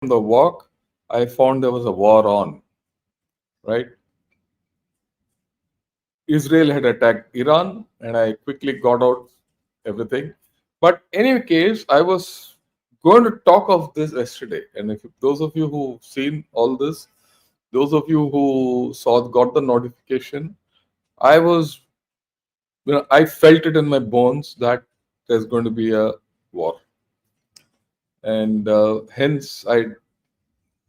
the walk, I found there was a war on, right? Israel had attacked Iran, and I quickly got out everything. But in any case, I was going to talk of this yesterday, and if those of you who've seen all this, those of you who got the notification, I was, I felt it in my bones that there's going to be a war, and hence I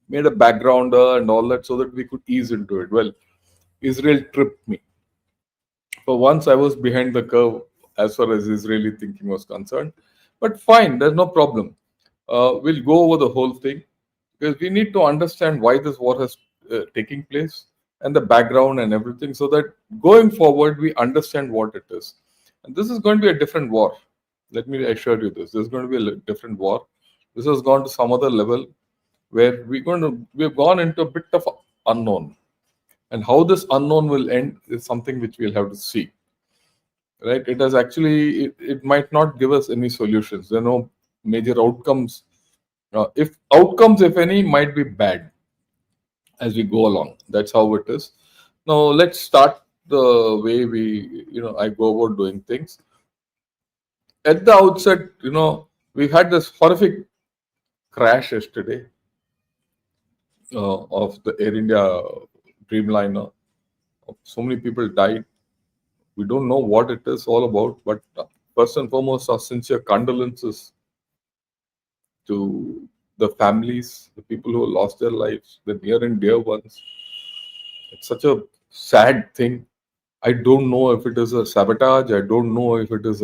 made a backgrounder and all that so that we could ease into it. Well, Israel tripped me. For once, I was behind the curve as far as Israeli thinking was concerned. But fine, there's no problem. We'll go over the whole thing because we need to understand why this war has taking place and the background and everything, so that going forward we understand what it is. And this is going to be a different war. Let me assure you this. This is going to be a different war. This has gone to some other level where we've gone into a bit of unknown. And how this unknown will end is something which we'll have to see. Right? It has actually, it might not give us any solutions. There are no major outcomes. If outcomes, if any, might be bad as we go along. That's how it is. Now let's start the way I go about doing things. At the outset, we had this horrific crash yesterday of the Air India Dreamliner. So many people died. We don't know what it is all about, but first and foremost, our sincere condolences to the families, the people who lost their lives, the near and dear ones. It's such a sad thing. I don't know if it is a sabotage. I don't know if it is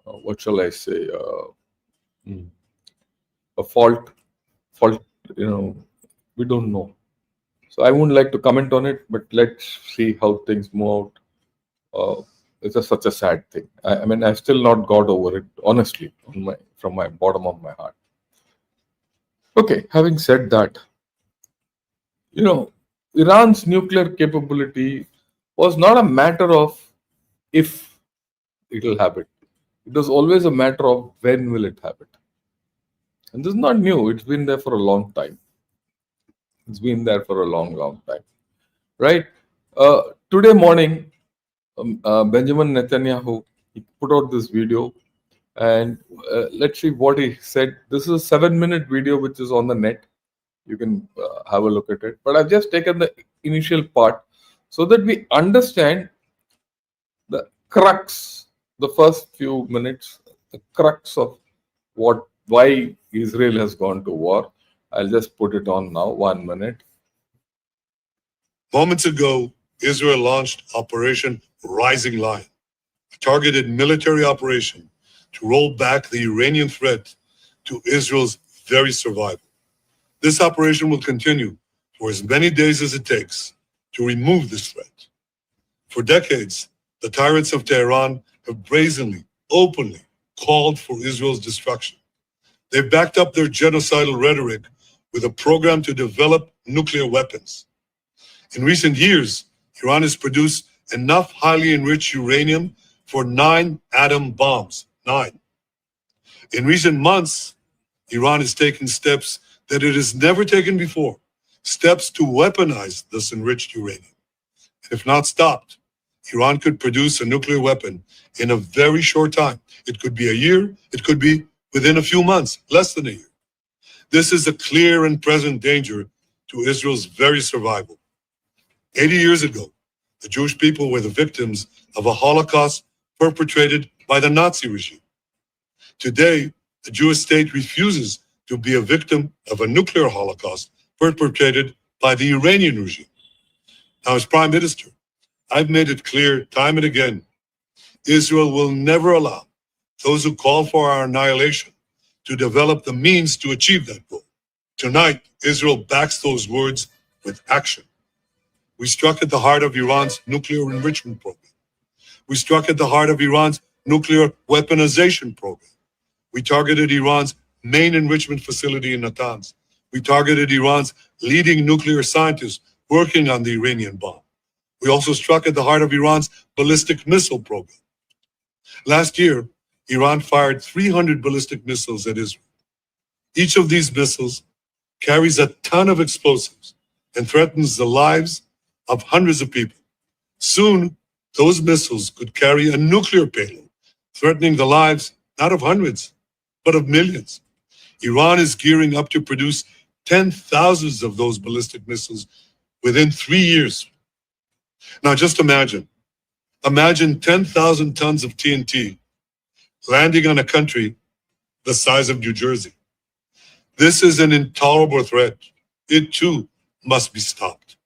what shall I say, a fault. We don't know. So I wouldn't like to comment on it, but let's see how things move out. It's such a sad thing. I mean, I've still not got over it, honestly, from my bottom of my heart. Okay, having said that, Iran's nuclear capability was not a matter of if it will happen. It was always a matter of when will it happen. And this is not new. It's been there for a long time. It's been there for a long, long time. Right? Today morning, Benjamin Netanyahu, he put out this video, and let's see what he said. This is a 7-minute video which is on the net. You can have a look at it. But I've just taken the initial part so that we understand the crux, the first few minutes, the crux of why Israel has gone to war. I'll just put it on now, 1 minute. Moments ago, Israel launched Operation Rising Lion, a targeted military operation to roll back the Iranian threat to Israel's very survival. This operation will continue for as many days as it takes to remove this threat. For decades, the tyrants of Tehran have brazenly, openly called for Israel's destruction. They've backed up their genocidal rhetoric with a program to develop nuclear weapons. In recent years, Iran has produced enough highly enriched uranium for 9 atom bombs. 9. In recent months, Iran has taken steps that it has never taken before, steps to weaponize this enriched uranium. If not stopped, Iran could produce a nuclear weapon in a very short time. It could be a year, it could be within a few months, less than a year. This is a clear and present danger to Israel's very survival. 80 years ago, the Jewish people were the victims of a Holocaust perpetrated by the Nazi regime. Today, the Jewish state refuses to be a victim of a nuclear Holocaust perpetrated by the Iranian regime. Now, as Prime Minister, I've made it clear time and again, Israel will never allow those who call for our annihilation to develop the means to achieve that goal. Tonight, Israel backs those words with action. We struck at the heart of Iran's nuclear enrichment program. We struck at the heart of Iran's nuclear weaponization program. We targeted Iran's main enrichment facility in Natanz. We targeted Iran's leading nuclear scientists working on the Iranian bomb. We also struck at the heart of Iran's ballistic missile program. Last year, Iran fired 300 ballistic missiles at Israel. Each of these missiles carries a ton of explosives and threatens the lives of hundreds of people. Soon, those missiles could carry a nuclear payload, threatening the lives not of hundreds, but of millions. Iran is gearing up to produce 10,000s of those ballistic missiles within 3 years. Now, just imagine 10,000 tons of TNT landing on a country the size of New Jersey. This is an intolerable threat. It too must be stopped.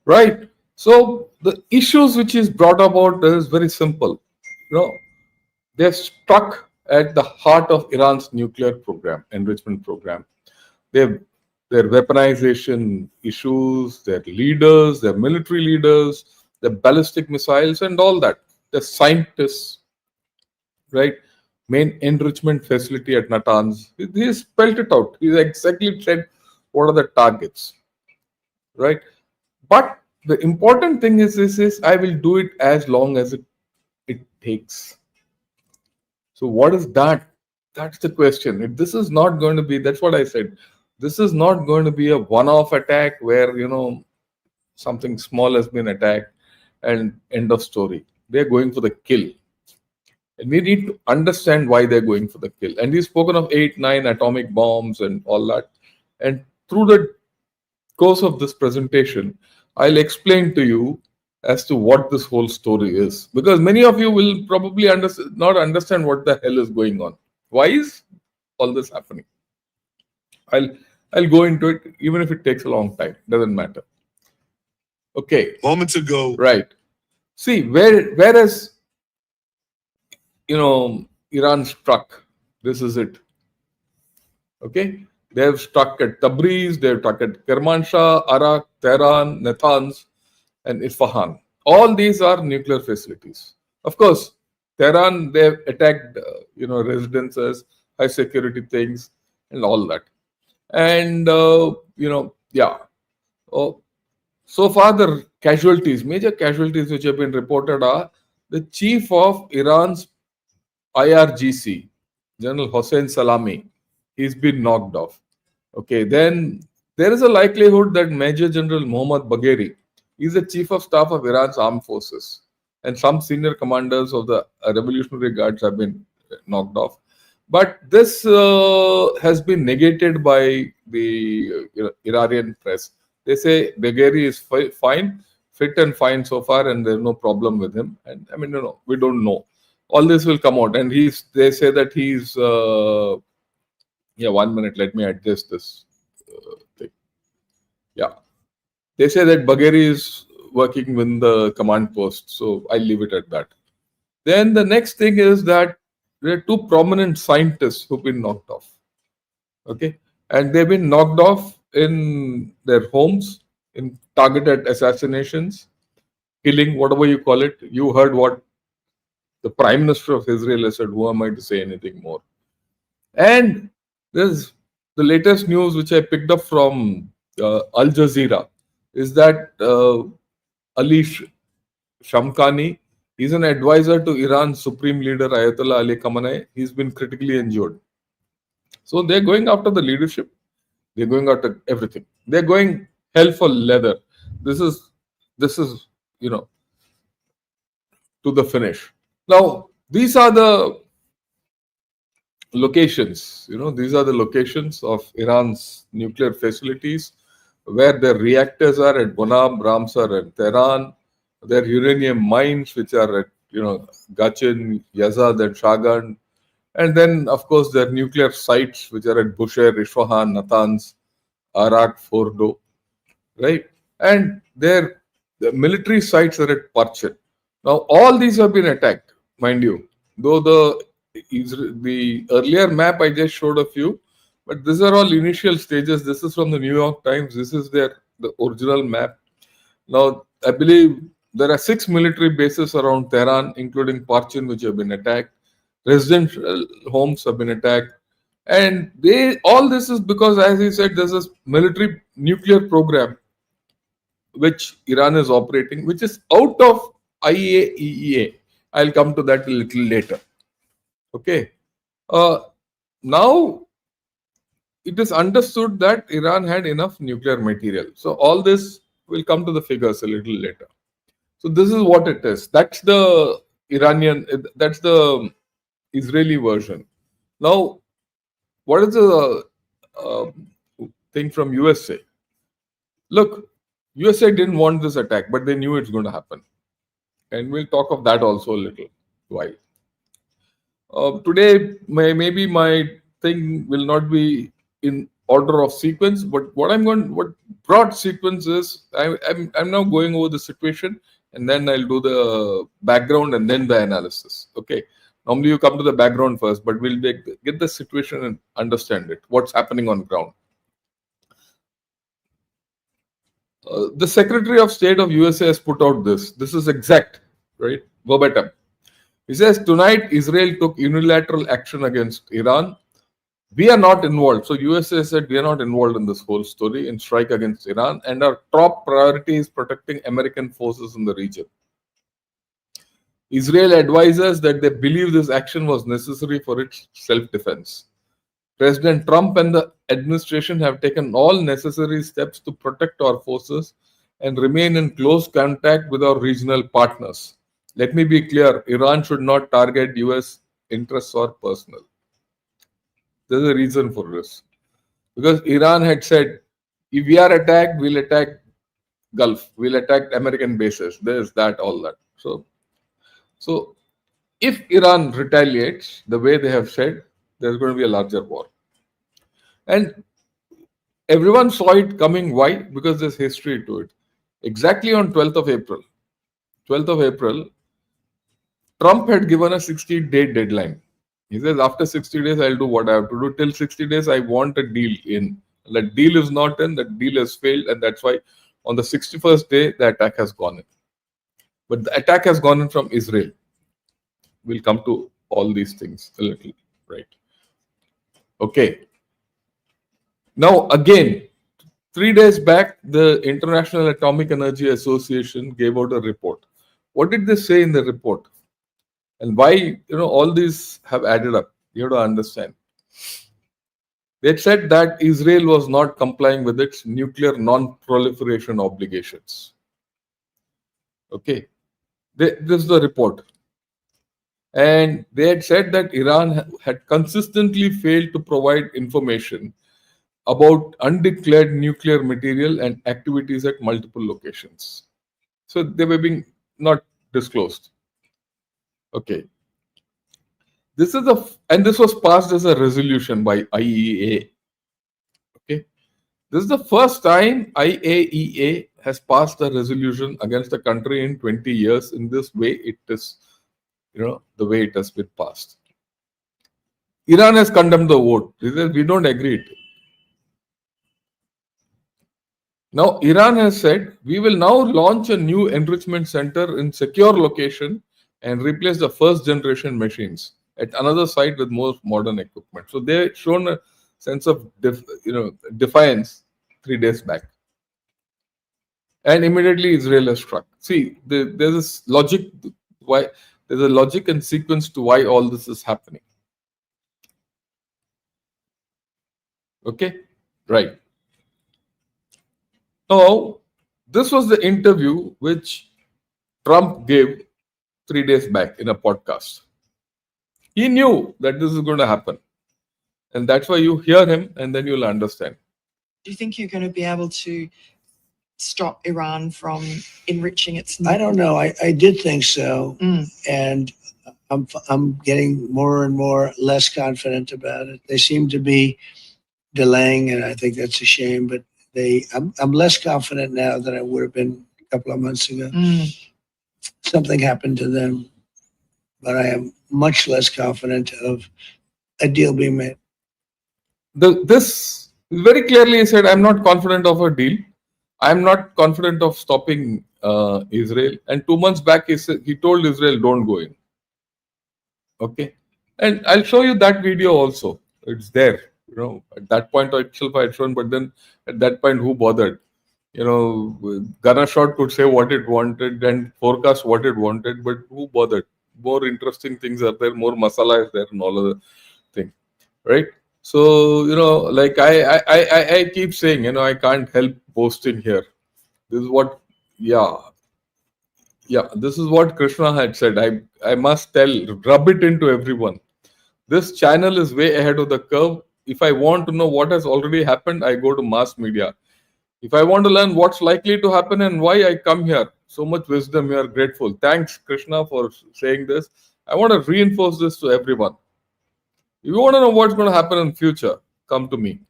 Right. So the issues which is brought about is very simple. You know, they're struck at the heart of Iran's nuclear program, enrichment program. Their their weaponization issues, their leaders, their military leaders, their ballistic missiles, and all that. The scientists, right? Main enrichment facility at Natanz. He spelled it out. He exactly said what are the targets, right? But the important thing is I will do it as long as it takes. So what is that? That's the question. This is not going to be, that's what I said. This is not going to be a one-off attack where, something small has been attacked and end of story. They're going for the kill. And we need to understand why they're going for the kill. And he's spoken of 8, 9 atomic bombs and all that. And through the course of this presentation, I'll explain to you as to what this whole story is. Because many of you will probably not understand what the hell is going on. Why is all this happening? I'll I'll go into it, even if it takes a long time. Doesn't matter. Okay, Moments ago, right. See, whereas Iran struck. This is it. Okay, they have struck at Tabriz, they have struck at Kermanshah, Arak, Tehran, Natanz, and Isfahan. All these are nuclear facilities. Of course, Tehran they have attacked residences, high security things, and all that. And yeah. Oh, so far, the casualties, major casualties which have been reported are the chief of Iran's IRGC, General Hossein Salami. He's been knocked off. Okay, then there is a likelihood that Major General Mohammad Bagheri is the chief of staff of Iran's armed forces, and some senior commanders of the Revolutionary Guards have been knocked off. But this has been negated by the Iranian press. They say Bagheri is fine, fit and fine so far, and there's no problem with him. And I mean, we don't know. All this will come out, and they say that he's. Yeah, 1 minute. Let me adjust this thing. Yeah, they say that Bagheri is working with the command post, so I'll leave it at that. Then the next thing is that there are two prominent scientists who've been knocked off. Okay, and they've been knocked off in their homes in targeted assassinations, killing, whatever you call it. You heard what the Prime Minister of Israel has said. Who am I to say anything more? And there's the latest news which I picked up from Al Jazeera is that Ali Shamkhani, he's an advisor to Iran's supreme leader Ayatollah Ali Khamenei. He's been critically injured. So they're going after the leadership. They're going after everything. They're going hell for leather. This is to the finish. Now these are the locations. These are the locations of Iran's nuclear facilities where their reactors are at Bonab, Ramsar, and Tehran. Their uranium mines, which are at Gachin, Yazad, and Shagan, and then of course their nuclear sites, which are at Bushehr, Isfahan, Natanz, Arak, Fordo, right? And the military sites are at Parchin. Now all these have been attacked, mind you. Though the earlier map I just showed a few, but these are all initial stages. This is from the New York Times. This is the original map. Now I believe there are 6 military bases around Tehran, including Parchin, which have been attacked. Residential homes have been attacked, and all this is because, as he said, there's a military nuclear program which Iran is operating, which is out of IAEA. I'll come to that a little later. Okay. Now it is understood that Iran had enough nuclear material. So all this will come to the figures a little later. So this is what it is. That's the that's the Israeli version. Now, what is the uh, thing from USA? Look, USA didn't want this attack, but they knew it's going to happen. And we'll talk of that also a little while. Today, maybe my thing will not be in order of sequence, but what broad sequence is, I'm now going over the situation, and then I'll do the background and then the analysis. Okay. Normally you come to the background first, but we'll get the situation and understand it. What's happening on ground? The Secretary of State of USA has put out this. This is exact, right? Verbatim. He says tonight Israel took unilateral action against Iran. We are not involved. So USA said we are not involved in this whole story in strike against Iran, and our top priority is protecting American forces in the region. Israel advises that they believe this action was necessary for its self-defense. President Trump and the administration have taken all necessary steps to protect our forces and remain in close contact with our regional partners. Let me be clear, Iran should not target US interests or personnel. There's a reason for this. Because Iran had said, if we are attacked, we'll attack Gulf, we'll attack American bases. There's that, all that. So if Iran retaliates the way they have said, there's going to be a larger war. And everyone saw it coming. Why? Because there's history to it. Exactly on 12th of April, Trump had given a 60-day deadline. He says, after 60 days, I'll do what I have to do. Till 60 days, I want a deal in. That deal is not in, that deal has failed, and that's why on the 61st day, the attack has gone in. But the attack has gone in from Israel. We'll come to all these things a little, right? Okay. Now, again, 3 days back, the International Atomic Energy Association gave out a report. What did they say in the report? And why, all these have added up? You have to understand. They said that Israel was not complying with its nuclear non-proliferation obligations. Okay. This is the report. And they had said that Iran had consistently failed to provide information about undeclared nuclear material and activities at multiple locations. So they were being not disclosed. Okay. This was passed as a resolution by IAEA. Okay. This is the first time IAEA has passed a resolution against a country in 20 years in this way it is, the way it has been passed. Iran has condemned the vote. They said, we don't agree. Now, Iran has said, we will now launch a new enrichment center in secure location and replace the first generation machines at another site with more modern equipment. So they've shown a sense of defiance 3 days back. And immediately Israel has struck. See, there's this logic why there's a logic and sequence to why all this is happening. Okay, right. Now, this was the interview which Trump gave 3 days back in a podcast. He knew that this is going to happen. And that's why you hear him and then you'll understand. Do you think you're going to be able to stop Iran from enriching its? I don't know. I did think so. And I'm getting more and more less confident about it. They seem to be delaying, and I think that's a shame. But I'm less confident now than I would have been a couple of months ago. Something happened to them, but I am much less confident of a deal being made. This very clearly he said, I'm not confident of a deal. I'm not confident of stopping Israel. And 2 months back, he told Israel, don't go in. Okay. And I'll show you that video also. It's there. At that point itself I had shown, but then at that point, who bothered? Ganashot could say what it wanted and forecast what it wanted, but who bothered? More interesting things are there, more masala is there and all other thing. Right? So, like I keep saying, I can't help boasting here. This is what, yeah, yeah, this is what Krishna had said. I must rub it into everyone. This channel is way ahead of the curve. If I want to know what has already happened, I go to mass media. If I want to learn what's likely to happen and why, I come here. So much wisdom, you are grateful. Thanks, Krishna, for saying this. I want to reinforce this to everyone. If you want to know what's going to happen in future, come to me.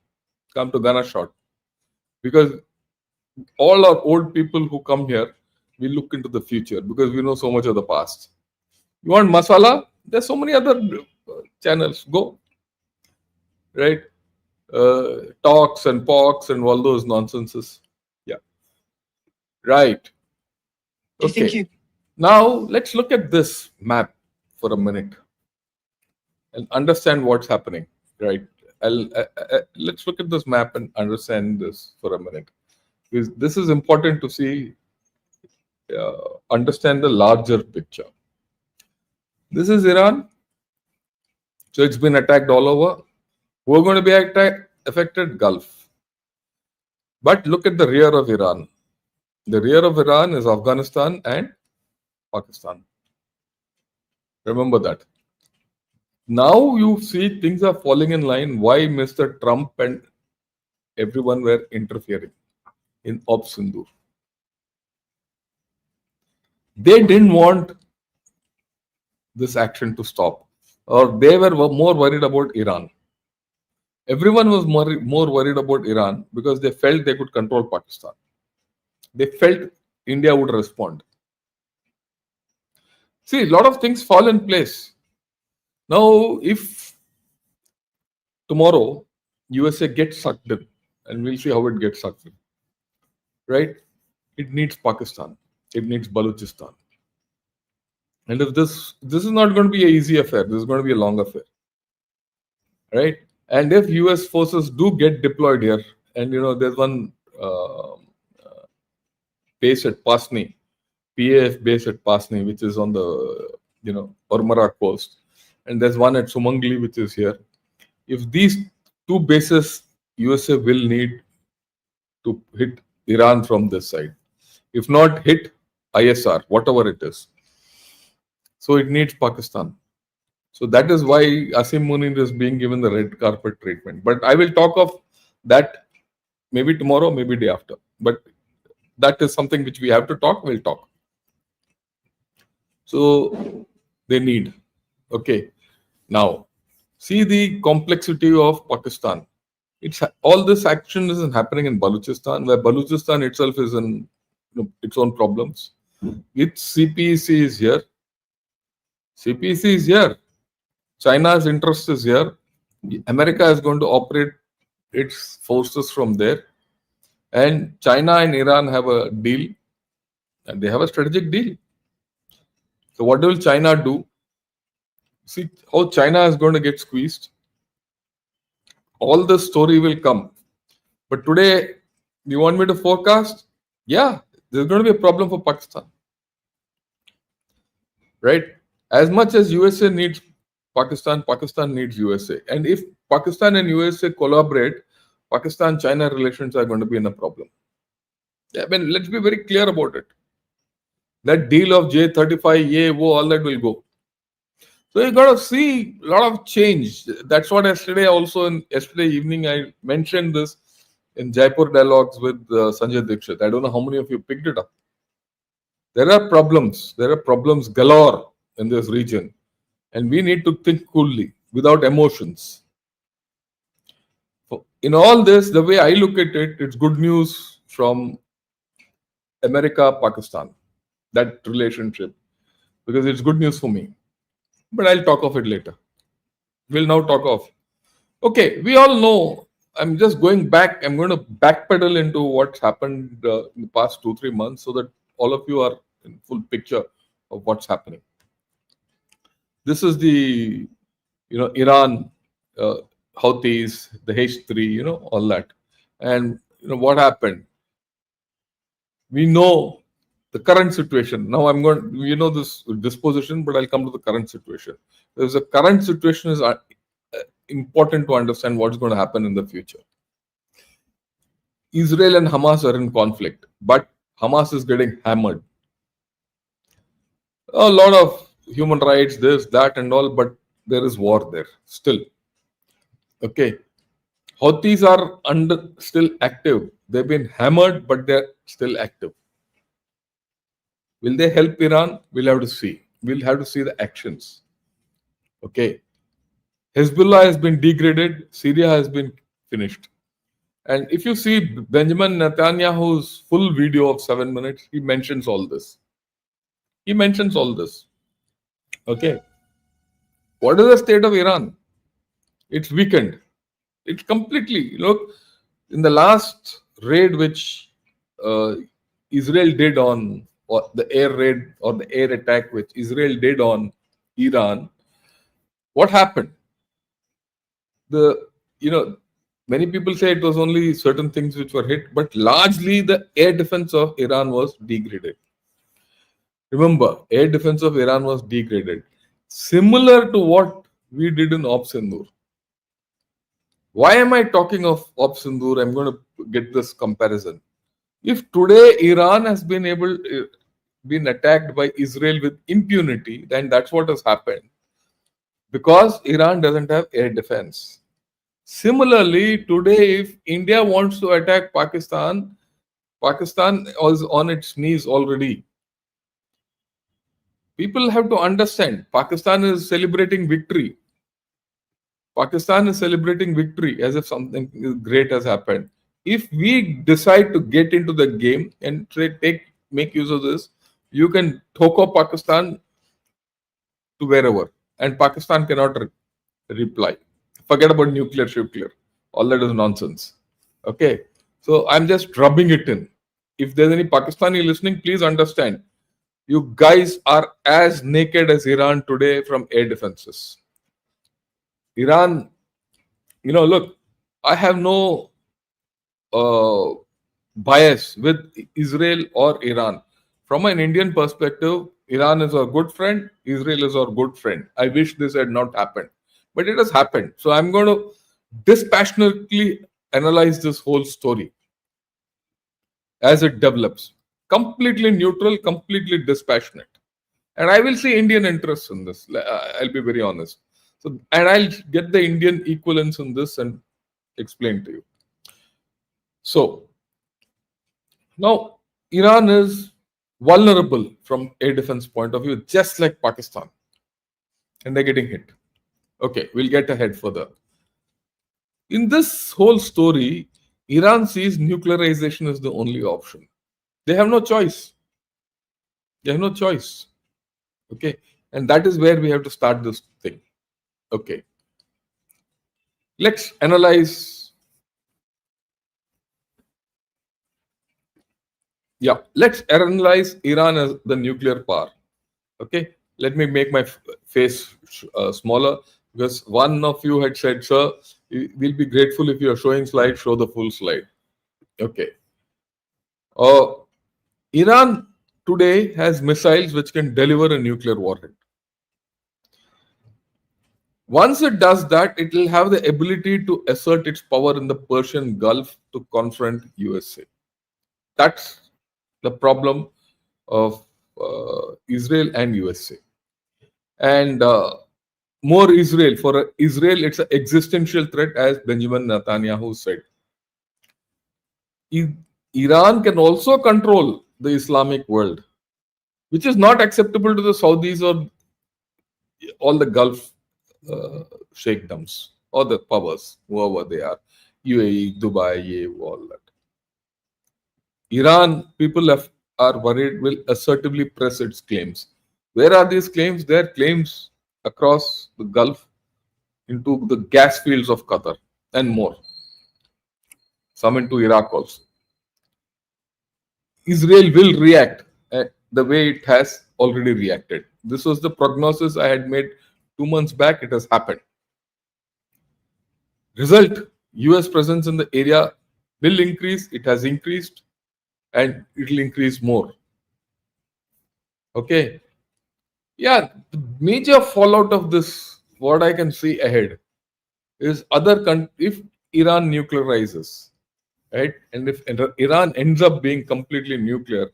Come to Ghana Shot. Because all our old people who come here, we look into the future because we know so much of the past. You want masala? There's so many other channels. Go. Right? Talks and pox and all those nonsenses. Yeah. Right. Do you think Okay. you Now let's look at this map for a minute and understand what's happening. Right. Let's look at this map and understand this for a minute. Because this is important to see, understand the larger picture. This is Iran. So it's been attacked all over. Who are going to be affected? Gulf. But look at the rear of Iran. The rear of Iran is Afghanistan and Pakistan. Remember that. Now you see things are falling in line. Why Mr. Trump and everyone were interfering in Op Sindoor? They didn't want this action to stop, or they were more worried about Iran. Everyone was more worried about Iran because they felt they could control Pakistan. They felt India would respond. See, a lot of things fall in place. Now, if tomorrow USA gets sucked in, and we'll see how it gets sucked in, right? It needs Pakistan. It needs Balochistan. And if this is not going to be an easy affair, this is going to be a long affair, right? And if US forces do get deployed here, and there's one base at Pasni, PAF base at Pasni, which is on the Ormara coast, and there's one at Sumangli, which is here. If these two bases USA will need to hit Iran from this side, if not hit ISR, whatever it is. So it needs Pakistan. So that is why Asim Munir is being given the red carpet treatment. But I will talk of that maybe tomorrow, maybe day after. But that is something which we have to talk, we'll talk. So they need. Okay. Now, see the complexity of Pakistan. It's all this action isn't happening in Balochistan, where Balochistan itself is in its own problems. Its CPEC is here. CPEC is here. China's interest is here. America is going to operate its forces from there. And China and Iran have a deal, and they have a strategic deal. So what will China do? See how China is going to get squeezed. All the story will come. But today, you want me to forecast? Yeah, there's going to be a problem for Pakistan. Right? As much as USA needs Pakistan, Pakistan needs USA. And if Pakistan and USA collaborate, Pakistan-China relations are going to be in a problem. I mean, let's be very clear about it. That deal of J35, all that will go. So you got to see a lot of change. That's what yesterday evening I mentioned this in Jaipur dialogues with Sanjay Dikshit. I don't know how many of you picked it up. There are problems. There are problems galore in this region. And we need to think coolly, without emotions. In all this, the way I look at it, it's good news from America, Pakistan, that relationship, because it's good news for me. But I'll talk of it later. We'll now talk of. Okay, we all know. I'm just going back. I'm going to backpedal into what's happened in the past 2-3 months so that all of you are in full picture of what's happening. This is the, Iran, Houthis, the H3, all that. And, what happened? We know the current situation. Now I'm going, this disposition, but I'll come to the current situation. There's a current situation is important to understand what's going to happen in the future. Israel and Hamas are in conflict, but Hamas is getting hammered. A lot of human rights, this, that, and all, but there is war there still. Okay. Houthis are still active. They've been hammered, but they're still active. Will they help Iran? We'll have to see. We'll have to see the actions. Okay. Hezbollah has been degraded. Syria has been finished. And if you see Benjamin Netanyahu's full video of 7 minutes, he mentions all this. He mentions all this. Okay. What is the state of Iran? It's weakened. It's completely, look, in the last raid which Israel did on, or the air raid or the air attack which Israel did on Iran, what happened? Many people say it was only certain things which were hit, but largely the air defense of Iran was degraded. Remember, air defense of Iran was degraded. Similar to what we did in Op Sindoor. Why am I talking of Op Sindoor? I'm going to get this comparison. If today Iran has been attacked by Israel with impunity, then that's what has happened. Because Iran doesn't have air defense. Similarly, today, if India wants to attack Pakistan, Pakistan is on its knees already. People have to understand, Pakistan is celebrating victory. Pakistan is celebrating victory as if something great has happened. If we decide to get into the game and make use of this, you can talk Pakistan to wherever, and Pakistan cannot reply. Forget about nuclear. All that is nonsense. Okay, so I'm just rubbing it in. If there's any Pakistani listening, please understand. You guys are as naked as Iran today from air defenses. Iran, look, I have no bias with Israel or Iran. From an Indian perspective, Iran is our good friend, Israel is our good friend. I wish this had not happened, but it has happened. So I'm going to dispassionately analyze this whole story as it develops. Completely neutral, completely dispassionate. And I will see Indian interests in this. I'll be very honest. So, and I'll get the Indian equivalence in this and explain to you. So, now Iran is vulnerable from air defense point of view, just like Pakistan. And they're getting hit. Okay, we'll get ahead further. In this whole story, Iran sees nuclearization as the only option. They have no choice. They have no choice. Okay, and that is where we have to start this thing. Okay, let's analyze. Yeah, let's analyze Iran as the nuclear power. Okay, let me make my face smaller, because one of you had said, sir, we'll be grateful if you are showing slide, show the full slide. Okay. Iran today has missiles which can deliver a nuclear warhead. Once it does that, it will have the ability to assert its power in the Persian Gulf to confront USA. That's the problem of Israel and USA. And more Israel. For Israel, it's an existential threat, as Benjamin Netanyahu said. Iran can also control the Islamic world, which is not acceptable to the Saudis or all the Gulf sheikdoms or the powers, whoever they are, UAE, Dubai, all that. Iran, people are worried, will assertively press its claims. Where are these claims? They are claims across the Gulf into the gas fields of Qatar and more. Some into Iraq also. Israel will react the way it has already reacted. This was the prognosis I had made 2 months back. It has happened. Result, US presence in the area will increase. It has increased and it will increase more. Okay. Yeah, the major fallout of this, what I can see ahead, is if Iran nuclearizes, right, and if Iran ends up being completely nuclear,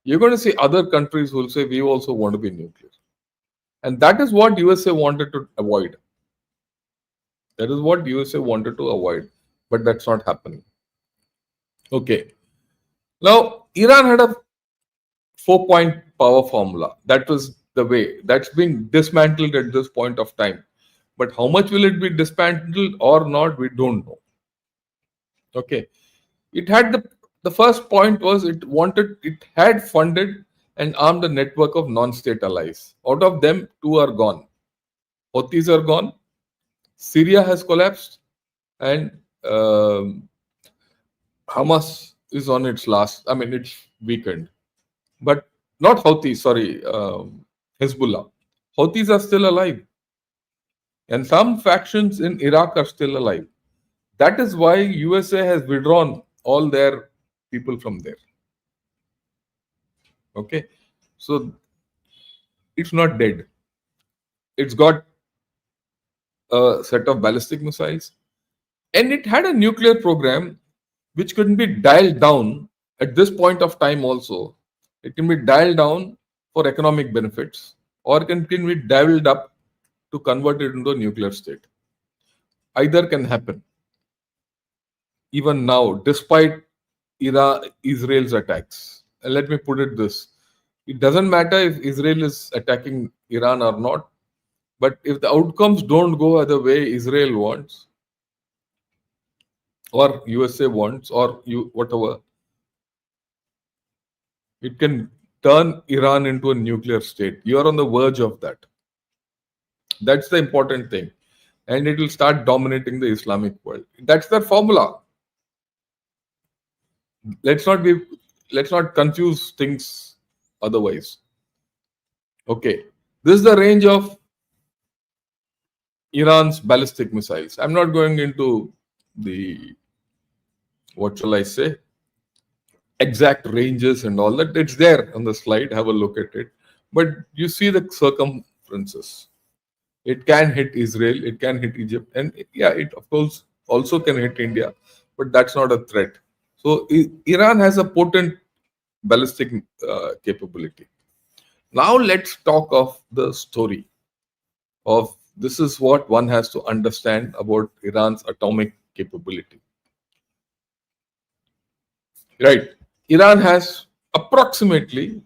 you're going to see other countries who will say we also want to be nuclear, and that is what USA wanted to avoid. That is what USA wanted to avoid, but that's not happening. Okay, now Iran had a 4-point power formula. That was the way that's being dismantled at this point of time. But how much will it be dismantled or not, we don't know. Okay, it had the first point was it had funded and armed a network of non-state allies. Out of them, two are gone. Houthis are gone. Syria has collapsed, and Hamas is on its last. I mean, it's weakened, but not Houthis. Sorry, Hezbollah. Houthis are still alive, and some factions in Iraq are still alive. That is why USA has withdrawn all their people from there. Okay, so it's not dead. It's got a set of ballistic missiles, and it had a nuclear program which couldn't be dialed down at this point of time. Also, it can be dialed down for economic benefits, or can be dialed up to convert it into a nuclear state. Either can happen. Even now, despite Israel's attacks. And let me put it this: it doesn't matter if Israel is attacking Iran or not, but if the outcomes don't go the way Israel wants, or USA wants, or whatever, it can turn Iran into a nuclear state. You are on the verge of that. That's the important thing. And it will start dominating the Islamic world. That's the formula. Let's not confuse things otherwise. Okay. This is the range of Iran's ballistic missiles. I'm not going into the, what shall I say, exact ranges and all that. It's there on the slide. Have a look at it. But you see the circumferences. It can hit Israel, it can hit Egypt, and yeah, it of course also can hit India, but that's not a threat. So Iran has a potent ballistic capability. Now let's talk of the story of this is what one has to understand about Iran's atomic capability. Right. Iran has approximately,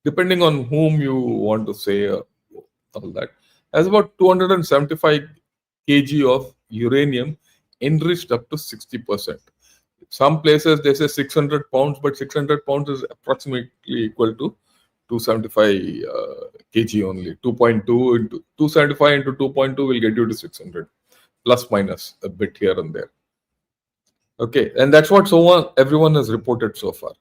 depending on whom you want to say all that, has about 275 kg of uranium enriched up to 60%. Some places they say 600 pounds, but 600 pounds is approximately equal to 275 kg only. 2.2 into 275 into 2.2 will get you to 600, plus minus a bit here and there. Okay, and that's what everyone has reported so far.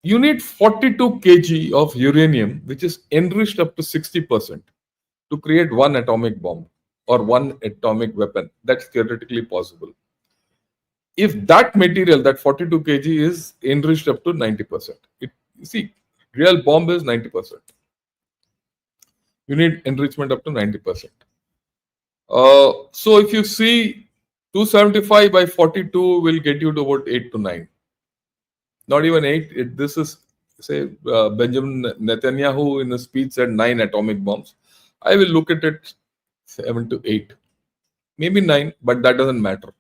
You need 42 kg of uranium, which is enriched up to 60%, to create one atomic bomb or one atomic weapon. That's theoretically possible. If that material, that 42 kg, is enriched up to 90%, you see, real bomb is 90%. You need enrichment up to 90%. So if you see 275 by 42 will get you to about 8 to 9. Not even 8. This is, say, Benjamin Netanyahu in a speech said 9 atomic bombs. I will look at it 7 to 8. Maybe 9, but that doesn't matter.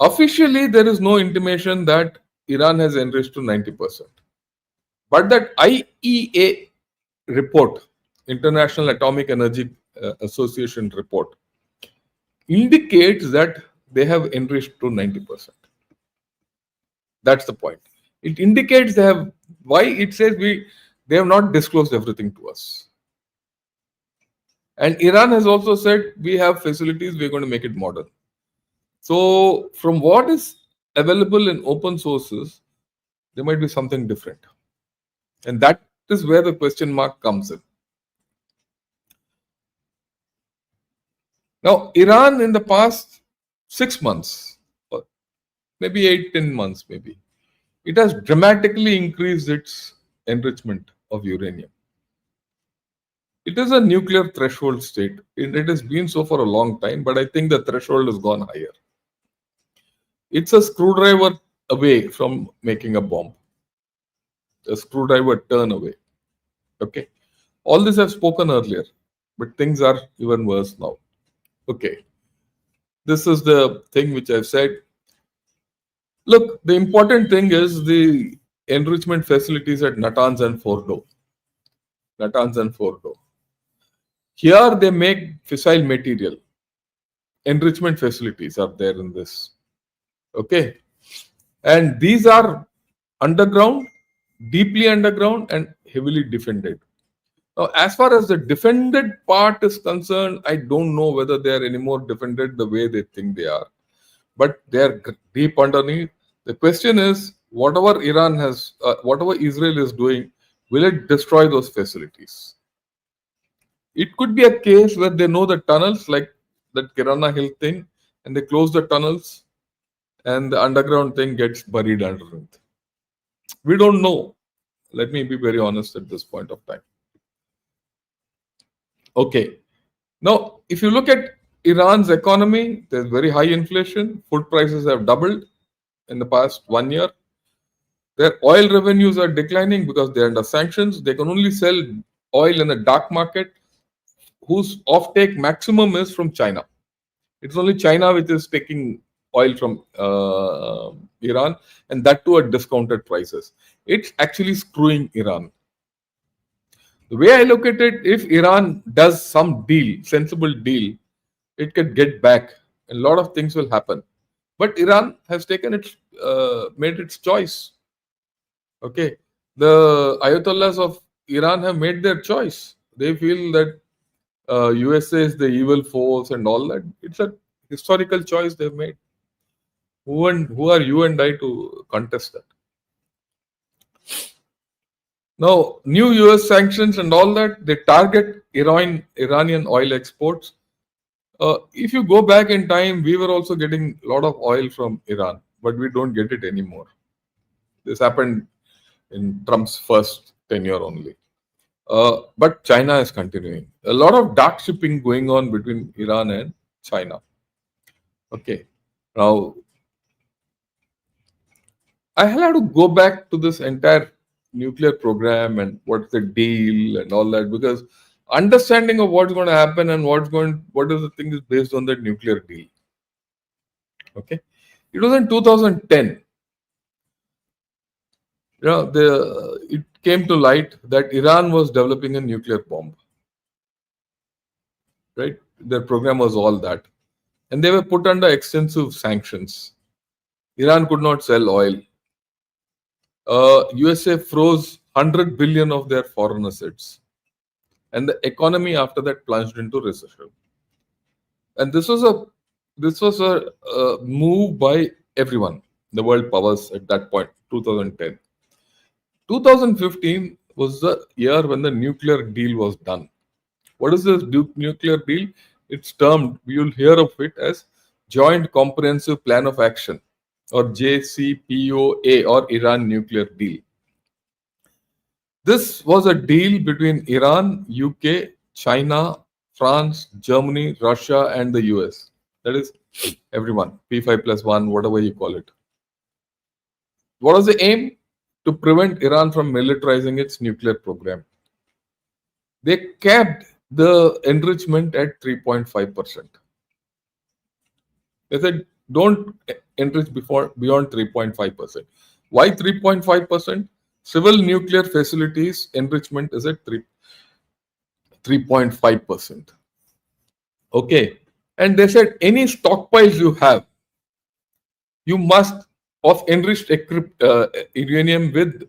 Officially, there is no intimation that Iran has enriched to 90%. But that IEA report, International Atomic Energy Association report, indicates that they have enriched to 90%. That's the point. It indicates they have. Why? It says they have not disclosed everything to us. And Iran has also said we have facilities, we're going to make it modern. So from what is available in open sources, there might be something different. And that is where the question mark comes in. Now, Iran in the past 6 months, or maybe 8-10 months, maybe, it has dramatically increased its enrichment of uranium. It is a nuclear threshold state. It has been so for a long time, but I think the threshold has gone higher. It's a screwdriver away from making a bomb. A screwdriver turn away. Okay. All this I've spoken earlier, but things are even worse now. Okay. This is the thing which I've said. Look, the important thing is the enrichment facilities at Natanz and Fordo. Natanz and Fordo. Here they make fissile material. Enrichment facilities are there in this. Okay. And these are underground, deeply underground, and heavily defended. Now, as far as the defended part is concerned, I don't know whether they are anymore defended the way they think they are. But they are deep underneath. The question is, whatever Israel is doing, will it destroy those facilities? It could be a case where they know the tunnels, like that Kirana Hill thing, and they close the tunnels, and the underground thing gets buried underneath. We don't know. Let me be very honest at this point of time. Okay. Now, if you look at Iran's economy, there's very high inflation. Food prices have doubled in the past 1 year. Their oil revenues are declining because they're under sanctions. They can only sell oil in the dark market, whose offtake maximum is from China. It's only China which is taking oil from Iran, and that too at discounted prices. It's actually screwing Iran. The way I look at it, if Iran does some deal, sensible deal, it could get back. A lot of things will happen. But Iran has taken made its choice. Okay, the Ayatollahs of Iran have made their choice. They feel that USA is the evil force and all that. It's a historical choice they've made. Who are you and I to contest that? Now, new US sanctions and all that, they target Iranian oil exports. If you go back in time, we were also getting a lot of oil from Iran, but we don't get it anymore. This happened in Trump's first tenure only. But China is continuing. A lot of dark shipping going on between Iran and China. Okay. Now, I have to go back to this entire nuclear program and what's the deal and all that, because understanding of what's going to happen and what is the thing is based on that nuclear deal. Okay. It was in 2010. It came to light that Iran was developing a nuclear bomb. Right? Their program was all that. And they were put under extensive sanctions. Iran could not sell oil. USA froze 100 billion of their foreign assets. And the economy after that plunged into recession. And this was a move by everyone, the world powers at that point, 2010. 2015 was the year when the nuclear deal was done. What is this nuclear deal? It's termed, you'll hear of it as Joint Comprehensive Plan of Action, or JCPOA, or Iran Nuclear Deal. This was a deal between Iran, UK, China, France, Germany, Russia, and the US. That is everyone, P5+1, whatever you call it. What was the aim? To prevent Iran from militarizing its nuclear program. They capped the enrichment at 3.5%. They said, don't enrich beyond 3.5%. Why 3.5%? Civil nuclear facilities enrichment is at 3.5%. Okay. And they said, any stockpiles you have, you must, of enriched uranium with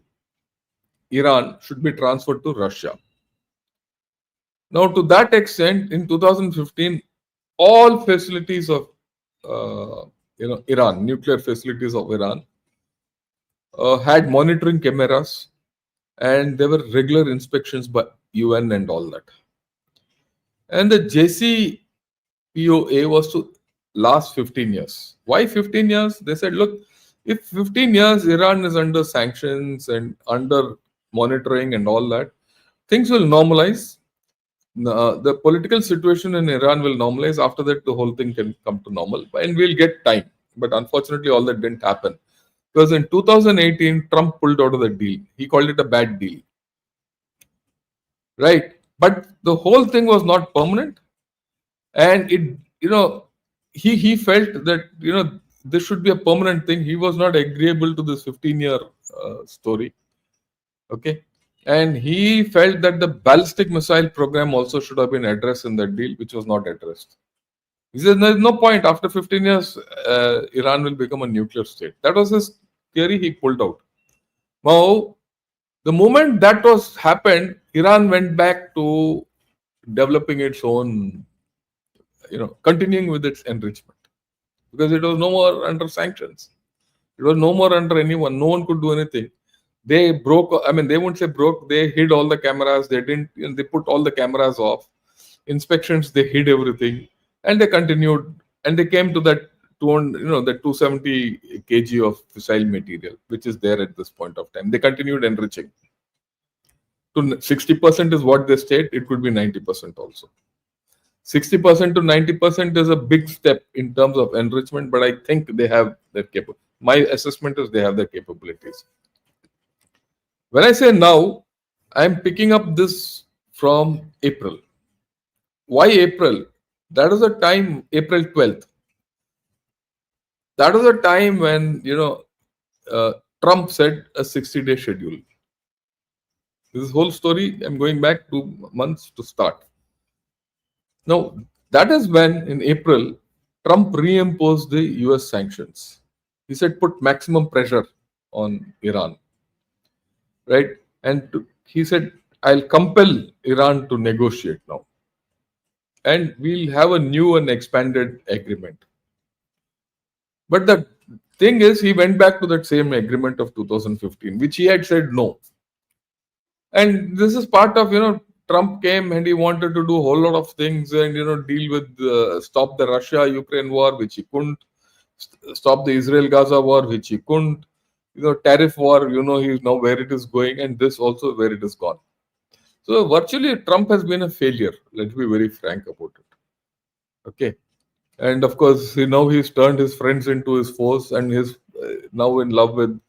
Iran, should be transferred to Russia. Now, to that extent, in 2015, all facilities of Iran, nuclear facilities of Iran, had monitoring cameras, and there were regular inspections by UN and all that. And the JCPOA was to last 15 years. Why 15 years? They said, look, if 15 years Iran is under sanctions and under monitoring and all that, things will normalize. The political situation in Iran will normalize. After that, the whole thing can come to normal, and we'll get time. But unfortunately, all that didn't happen because in 2018, Trump pulled out of the deal. He called it a bad deal, right? But the whole thing was not permanent, and he felt that this should be a permanent thing. He was not agreeable to this 15-year story. Okay. And he felt that the ballistic missile program also should have been addressed in that deal, which was not addressed. He said there's no point. After 15 years, Iran will become a nuclear state. That was his theory. He pulled out. Now, the moment that was happened, Iran went back to developing its own, continuing with its enrichment because it was no more under sanctions. It was no more under anyone. No one could do anything. They broke. I mean, they won't say broke. They hid all the cameras. They didn't. They put all the cameras off. Inspections. They hid everything, and they continued. And they came to that 270 kg of fissile material, which is there at this point of time. They continued enriching. To 60% is what they state. It could be 90% also. 60% to 90% is a big step in terms of enrichment, but I think they have that capability. My assessment is they have the capabilities. When I say now, I'm picking up this from April. Why April? That is the time, April 12th. That was the time when, Trump said a 60-day schedule. This whole story, I'm going back 2 months to start. Now, that is when in April, Trump reimposed the US sanctions. He said put maximum pressure on Iran. Right? And he said, I'll compel Iran to negotiate now. And we'll have a new and expanded agreement. But the thing is, he went back to that same agreement of 2015, which he had said no. And this is part of, Trump came and he wanted to do a whole lot of things and, deal with, stop the Russia-Ukraine war, which he couldn't, stop the Israel-Gaza war, which he couldn't, tariff war, he's now where it is going, and this also where it is gone. So virtually Trump has been a failure. Let's be very frank about it. Okay. And of course, now he's turned his friends into his foes and he's now in love with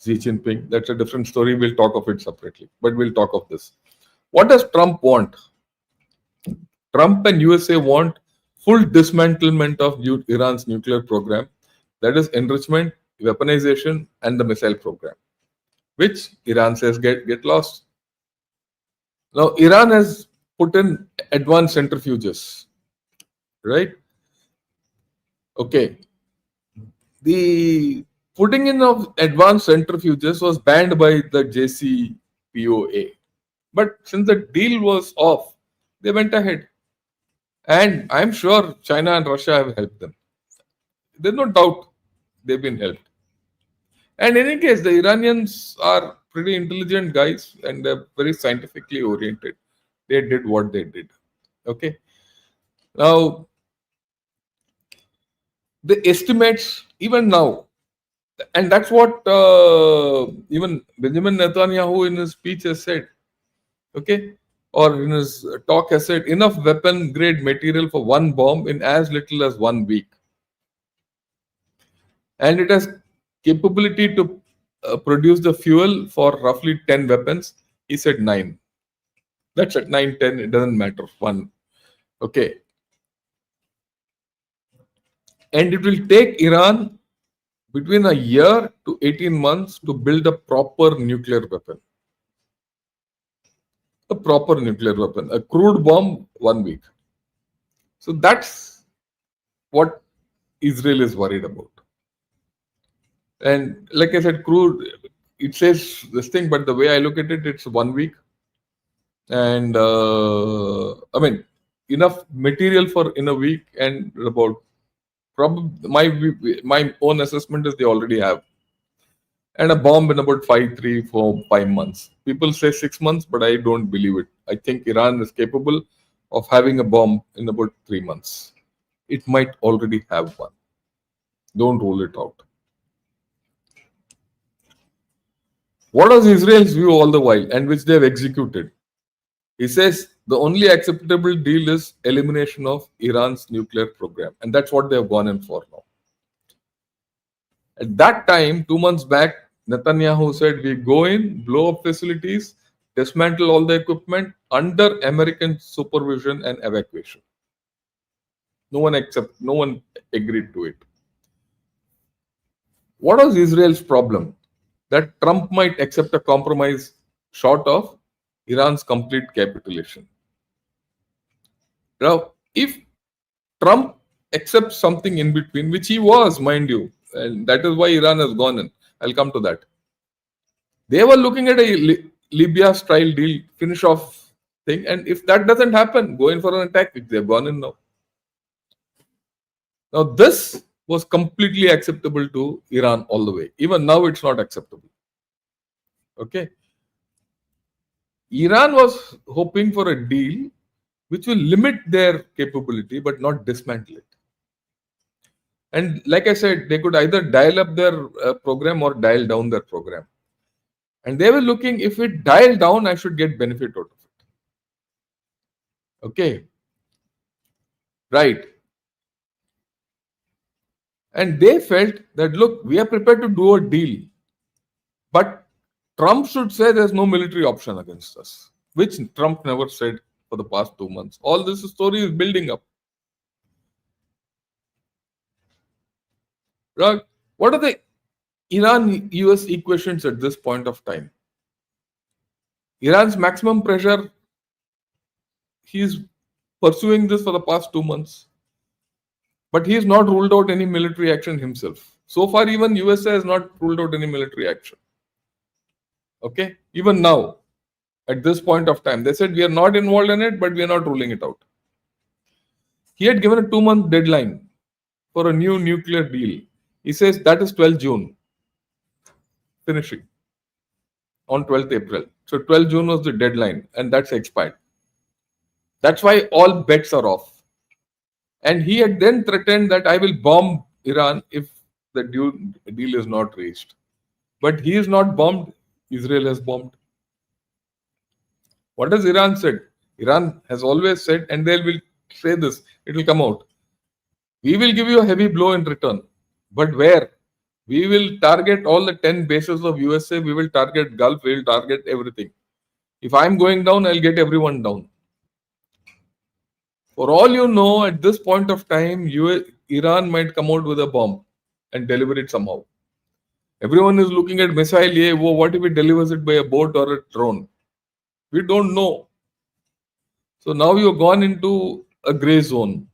Xi Jinping. That's a different story. We'll talk of it separately, but we'll talk of this. What does Trump want? Trump and USA want full dismantlement of Iran's nuclear program. That is enrichment, weaponization, and the missile program, which Iran says get lost. Now, Iran has put in advanced centrifuges, right? Okay. The putting in of advanced centrifuges was banned by the JCPOA. But since the deal was off, they went ahead. And I'm sure China and Russia have helped them. There's no doubt they've been helped. And in any case, the Iranians are pretty intelligent guys and they're very scientifically oriented. They did what they did. Okay. Now, the estimates, even now, and that's what even Benjamin Netanyahu in his speech has said, okay, or in his talk has said, enough weapon grade material for one bomb in as little as 1 week. And it has capability to produce the fuel for roughly 10 weapons. He said 9. That's at 9, 10, it doesn't matter. 1. Okay. And it will take Iran between a year to 18 months to build a proper nuclear weapon. A proper nuclear weapon. A crude bomb, 1 week. So that's what Israel is worried about. And like I said, crude, it says this thing, but the way I look at it, it's 1 week. And enough material for in a week and about probably my own assessment is they already have. And a bomb in about 3, 4, 5 months. People say 6 months, but I don't believe it. I think Iran is capable of having a bomb in about 3 months. It might already have one. Don't rule it out. What was Israel's view all the while and which they have executed? He says the only acceptable deal is elimination of Iran's nuclear program. And that's what they have gone in for now. At that time, 2 months back, Netanyahu said, we go in, blow up facilities, dismantle all the equipment under American supervision and evacuation. No one agreed to it. What was Israel's problem? That Trump might accept a compromise short of Iran's complete capitulation. Now, if Trump accepts something in between, which he was, mind you, and that is why Iran has gone in. I'll come to that. They were looking at a Libya-style deal, finish off thing, and if that doesn't happen, go in for an attack, which they've gone in now. Now, this was completely acceptable to Iran all the way. Even now, it's not acceptable. Okay. Iran was hoping for a deal which will limit their capability but not dismantle it. And like I said, they could either dial up their program or dial down their program. And they were looking, if it dial down, I should get benefit out of it. Okay. Right. And they felt that, look, we are prepared to do a deal, but Trump should say there's no military option against us, which Trump never said for the past 2 months. All this story is building up. Right? What are the Iran-US equations at this point of time? Iran's maximum pressure, he's pursuing this for the past 2 months. But he has not ruled out any military action himself. So far, even USA has not ruled out any military action. Okay? Even now, at this point of time, they said we are not involved in it, but we are not ruling it out. He had given a 2-month deadline for a new nuclear deal. He says that is 12th June, finishing on 12th April. So 12th June was the deadline, and that's expired. That's why all bets are off. And he had then threatened that I will bomb Iran if the deal is not reached. But he is not bombed. Israel has bombed. What has Iran said? Iran has always said, and they will say this, it will come out. We will give you a heavy blow in return. But where? We will target all the 10 bases of USA. We will target Gulf. We will target everything. If I'm going down, I'll get everyone down. For all you know, at this point of time, Iran might come out with a bomb and deliver it somehow. Everyone is looking at missile. Yeah, what if it delivers it by a boat or a drone? We don't know. So now you've gone into a gray zone.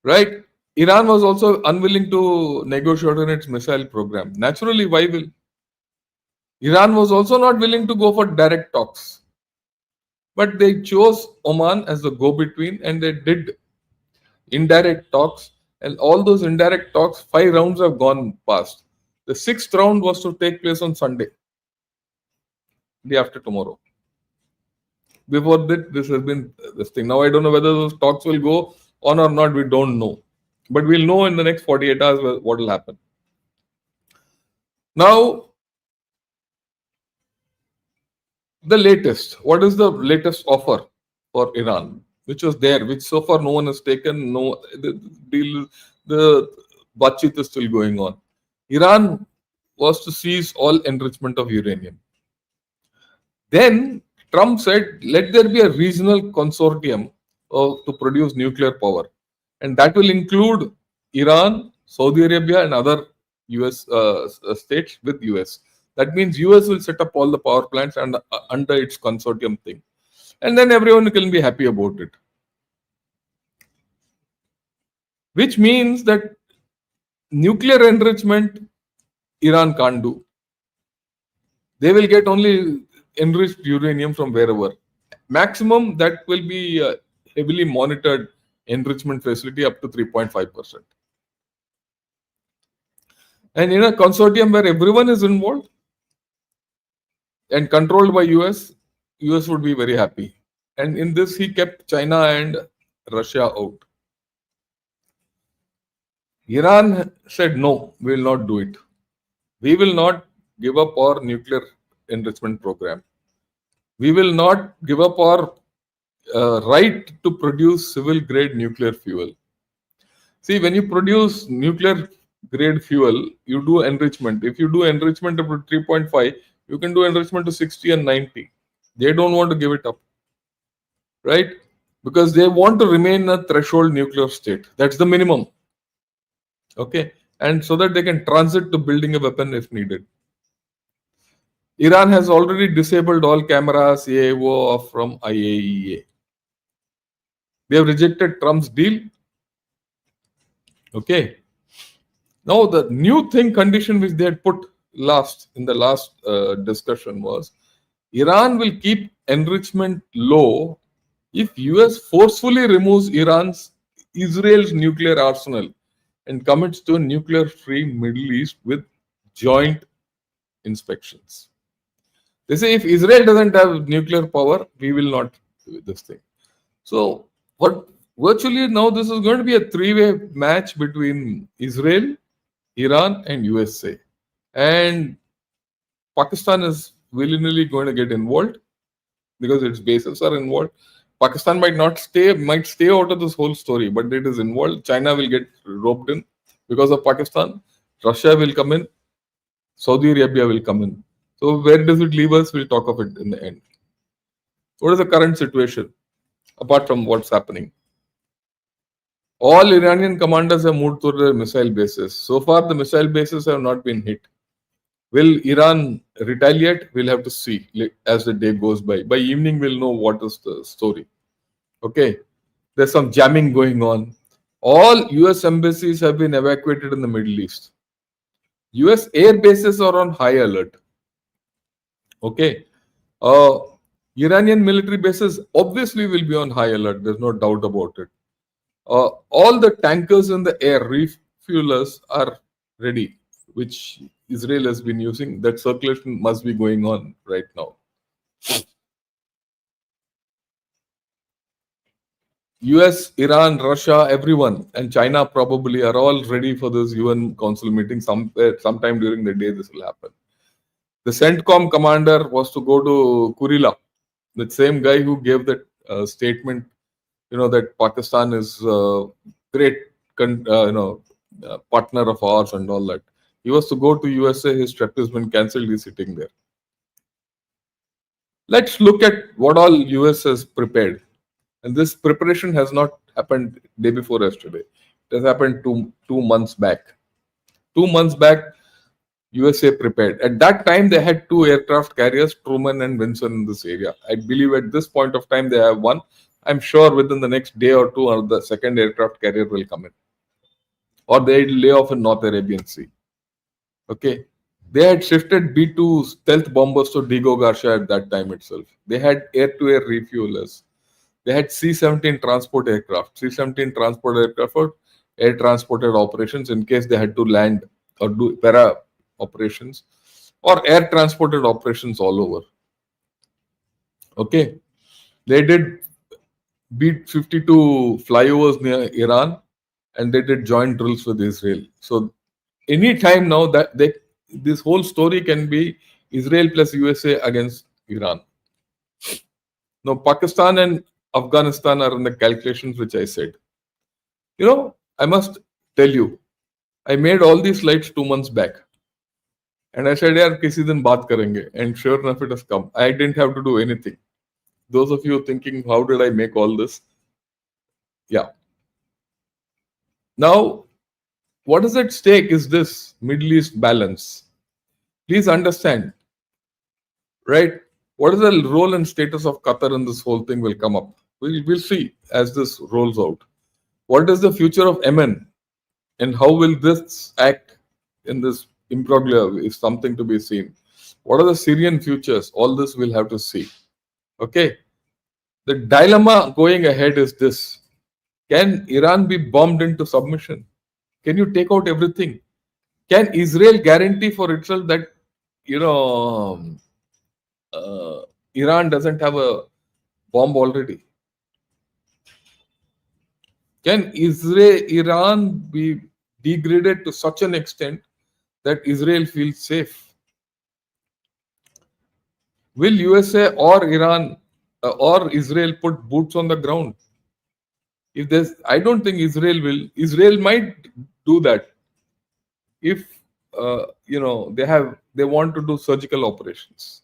Right? Iran was also unwilling to negotiate on its missile program. Naturally, why will? Iran was also not willing to go for direct talks. But they chose Oman as the go-between, and they did indirect talks. And all those indirect talks, 5 rounds have gone past. The 6th round was to take place on Sunday, day after tomorrow. Before that, this has been this thing. Now I don't know whether those talks will go on or not. We don't know. But we'll know in the next 48 hours what will happen. Now, the latest. What is the latest offer for Iran? Which was there, which so far no one has taken. No, the deal, the Bachit is still going on. Iran was to cease all enrichment of uranium. Then Trump said, let there be a regional consortium to produce nuclear power. And that will include Iran, Saudi Arabia, and other US states with US. That means US will set up all the power plants and under its consortium thing. And then everyone can be happy about it. Which means that nuclear enrichment, Iran can't do. They will get only enriched uranium from wherever. Maximum, that will be a heavily monitored enrichment facility up to 3.5%. And in a consortium where everyone is involved and controlled by US would be very happy. And in this, he kept China and Russia out. Iran said, no, we will not do it. We will not give up our nuclear enrichment program. We will not give up our right to produce civil grade nuclear fuel. See, when you produce nuclear grade fuel, you do enrichment. If you do enrichment up to 3.5, you can do enrichment to 60 and 90. They don't want to give it up, right? Because they want to remain a threshold nuclear state. That's the minimum. Okay. And so that they can transit to building a weapon if needed. Iran has already disabled all cameras AAO from IAEA. They have rejected Trump's deal. Okay. Now the new thing condition which they had put in the last discussion was Iran will keep enrichment low if US forcefully removes Israel's nuclear arsenal and commits to a nuclear free Middle East with joint inspections. They say if Israel doesn't have nuclear power, we will not do this thing. So what virtually now this is going to be a three-way match between Israel, Iran and USA. And Pakistan is willy-nilly going to get involved because its bases are involved. Pakistan might stay out of this whole story, but it is involved. China will get roped in because of Pakistan. Russia will come in. Saudi Arabia will come in. So where does it leave us? We'll talk of it in the end. What is the current situation apart from what's happening? All Iranian commanders have moved to their missile bases. So far, the missile bases have not been hit. Will Iran retaliate? We'll have to see as the day goes by. By evening, we'll know what is the story. Okay. There's some jamming going on. All US embassies have been evacuated in the Middle East. US air bases are on high alert. Okay. Iranian military bases obviously will be on high alert. There's no doubt about it. All the tankers in the air, refuelers, are ready, which Israel has been using. That circulation must be going on right now. US, Iran, Russia, everyone, and China probably are all ready for this UN Council meeting. Sometime during the day, this will happen. The CENTCOM commander was to go to Kurila, the same guy who gave that statement, that Pakistan is great, partner of ours and all that. He was to go to USA. His trip has been cancelled. He's sitting there. Let's look at what all US has prepared. And this preparation has not happened day before yesterday. It has happened two months back. 2 months back, USA prepared. At that time, they had 2 aircraft carriers, Truman and Vinson, in this area. I believe at this point of time, they have 1. I'm sure within the next day or 2, or the second aircraft carrier will come in. Or they lay off in North Arabian Sea. Okay. They had shifted B-2 stealth bombers to Diego Garcia at that time itself. They had air-to-air refuelers. They had C-17 transport aircraft. C-17 transport aircraft for air transported operations in case they had to land or do para operations or air transported operations all over. Okay. They did B-52 flyovers near Iran and they did joint drills with Israel. So any time now that this whole story can be Israel plus USA against Iran. Now Pakistan and Afghanistan are in the calculations which I said. I must tell you, I made all these slides 2 months back. And I said, yaar, kisi din baat karenge. And sure enough, it has come. I didn't have to do anything. Those of you thinking, how did I make all this? Yeah. Now, what is at stake is this Middle East balance. Please understand, right? What is the role and status of Qatar in this whole thing will come up. We'll see as this rolls out. What is the future of Yemen? And how will this act in this imbroglio is something to be seen. What are the Syrian futures? All this we'll have to see. Okay. The dilemma going ahead is this. Can Iran be bombed into submission? Can you take out everything? Can Israel guarantee for itself that, Iran doesn't have a bomb already? Can Iran be degraded to such an extent that Israel feels safe? Will USA or Iran or Israel put boots on the ground? If there's, I don't think Israel will. Israel might do that if they want to do surgical operations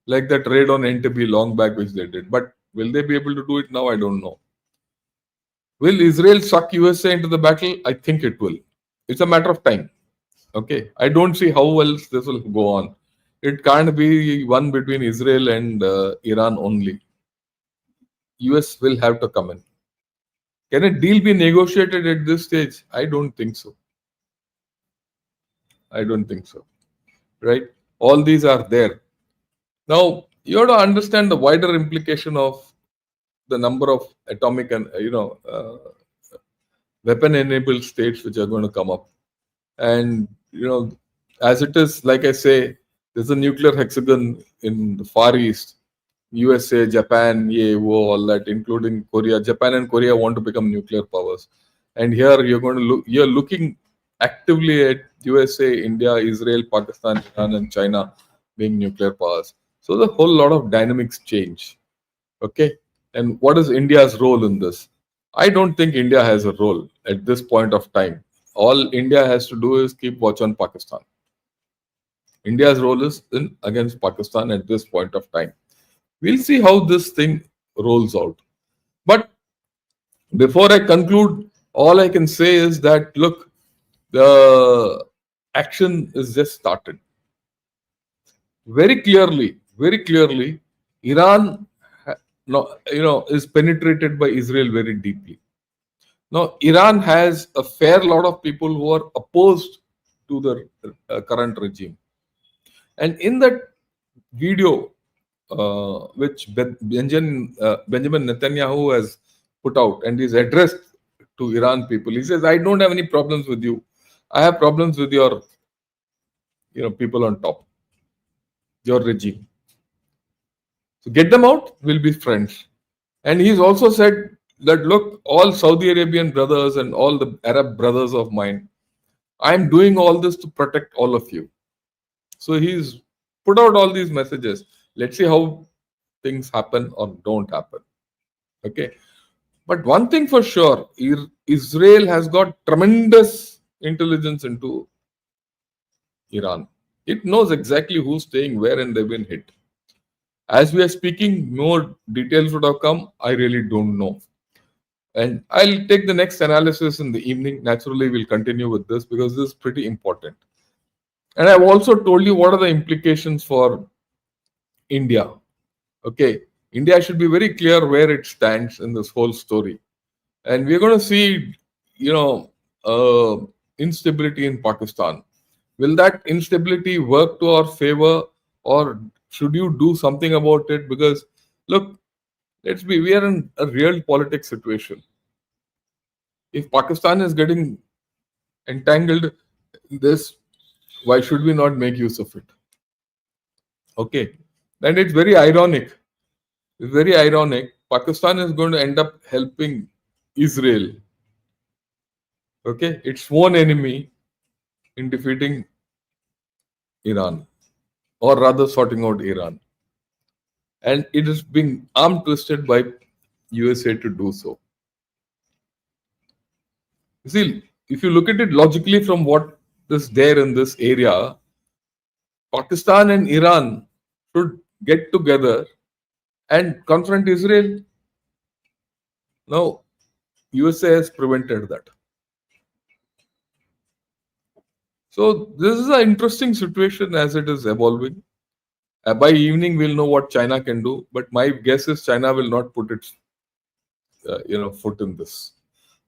like that raid on Entebbe long back, which they did. But will they be able to do it now? I don't know. Will Israel suck USA into the battle? I think it will. It's a matter of time. Okay, I don't see how else this will go on. It can't be one between Israel and Iran only. US will have to come in. Can a deal be negotiated at this stage? I don't think so. I don't think so. Right? All these are there. Now, you have to understand the wider implication of the number of atomic and weapon-enabled states which are going to come up. And as it is, like I say, there's a nuclear hexagon in the Far East. USA, Japan, all that, including Korea. Japan and Korea want to become nuclear powers. And here you're looking actively at USA, India, Israel, Pakistan, Iran, and China being nuclear powers. So the whole lot of dynamics change. Okay. And what is India's role in this? I don't think India has a role at this point of time. All India has to do is keep watch on Pakistan. India's role is in against Pakistan at this point of time. We'll see how this thing rolls out. But before I conclude, all I can say is that look, the action is just started. Very clearly, Iran, is penetrated by Israel very deeply. Now, Iran has a fair lot of people who are opposed to the current regime. And in that video, which Benjamin Netanyahu has put out and is addressed to Iran people, he says, I don't have any problems with you. I have problems with your people on top, your regime. So get them out, we'll be friends. And he's also said that, look, all Saudi Arabian brothers and all the Arab brothers of mine, I'm doing all this to protect all of you. So he's put out all these messages. Let's see how things happen or don't happen. Okay. But one thing for sure, Israel has got tremendous intelligence into Iran. It knows exactly who's staying where and they've been hit. As we are speaking, more details would have come. I really don't know. And I'll take the next analysis in the evening. Naturally, we'll continue with this because this is pretty important. And I've also told you what are the implications for India. Okay, India should be very clear where it stands in this whole story. And we're going to see, instability in Pakistan. Will that instability work to our favor, or should you do something about it? Because, look, we are in a real politics situation. If Pakistan is getting entangled in this, why should we not make use of it? Okay. And it's very ironic. It's very ironic. Pakistan is going to end up helping Israel. Okay. Its own enemy in defeating Iran, or rather sorting out Iran. And it is being arm twisted by USA to do so. You see, if you look at it logically from what is there in this area, Pakistan and Iran should get together and confront Israel. Now, USA has prevented that. So this is an interesting situation as it is evolving. By evening, we'll know what China can do. But my guess is China will not put its foot in this.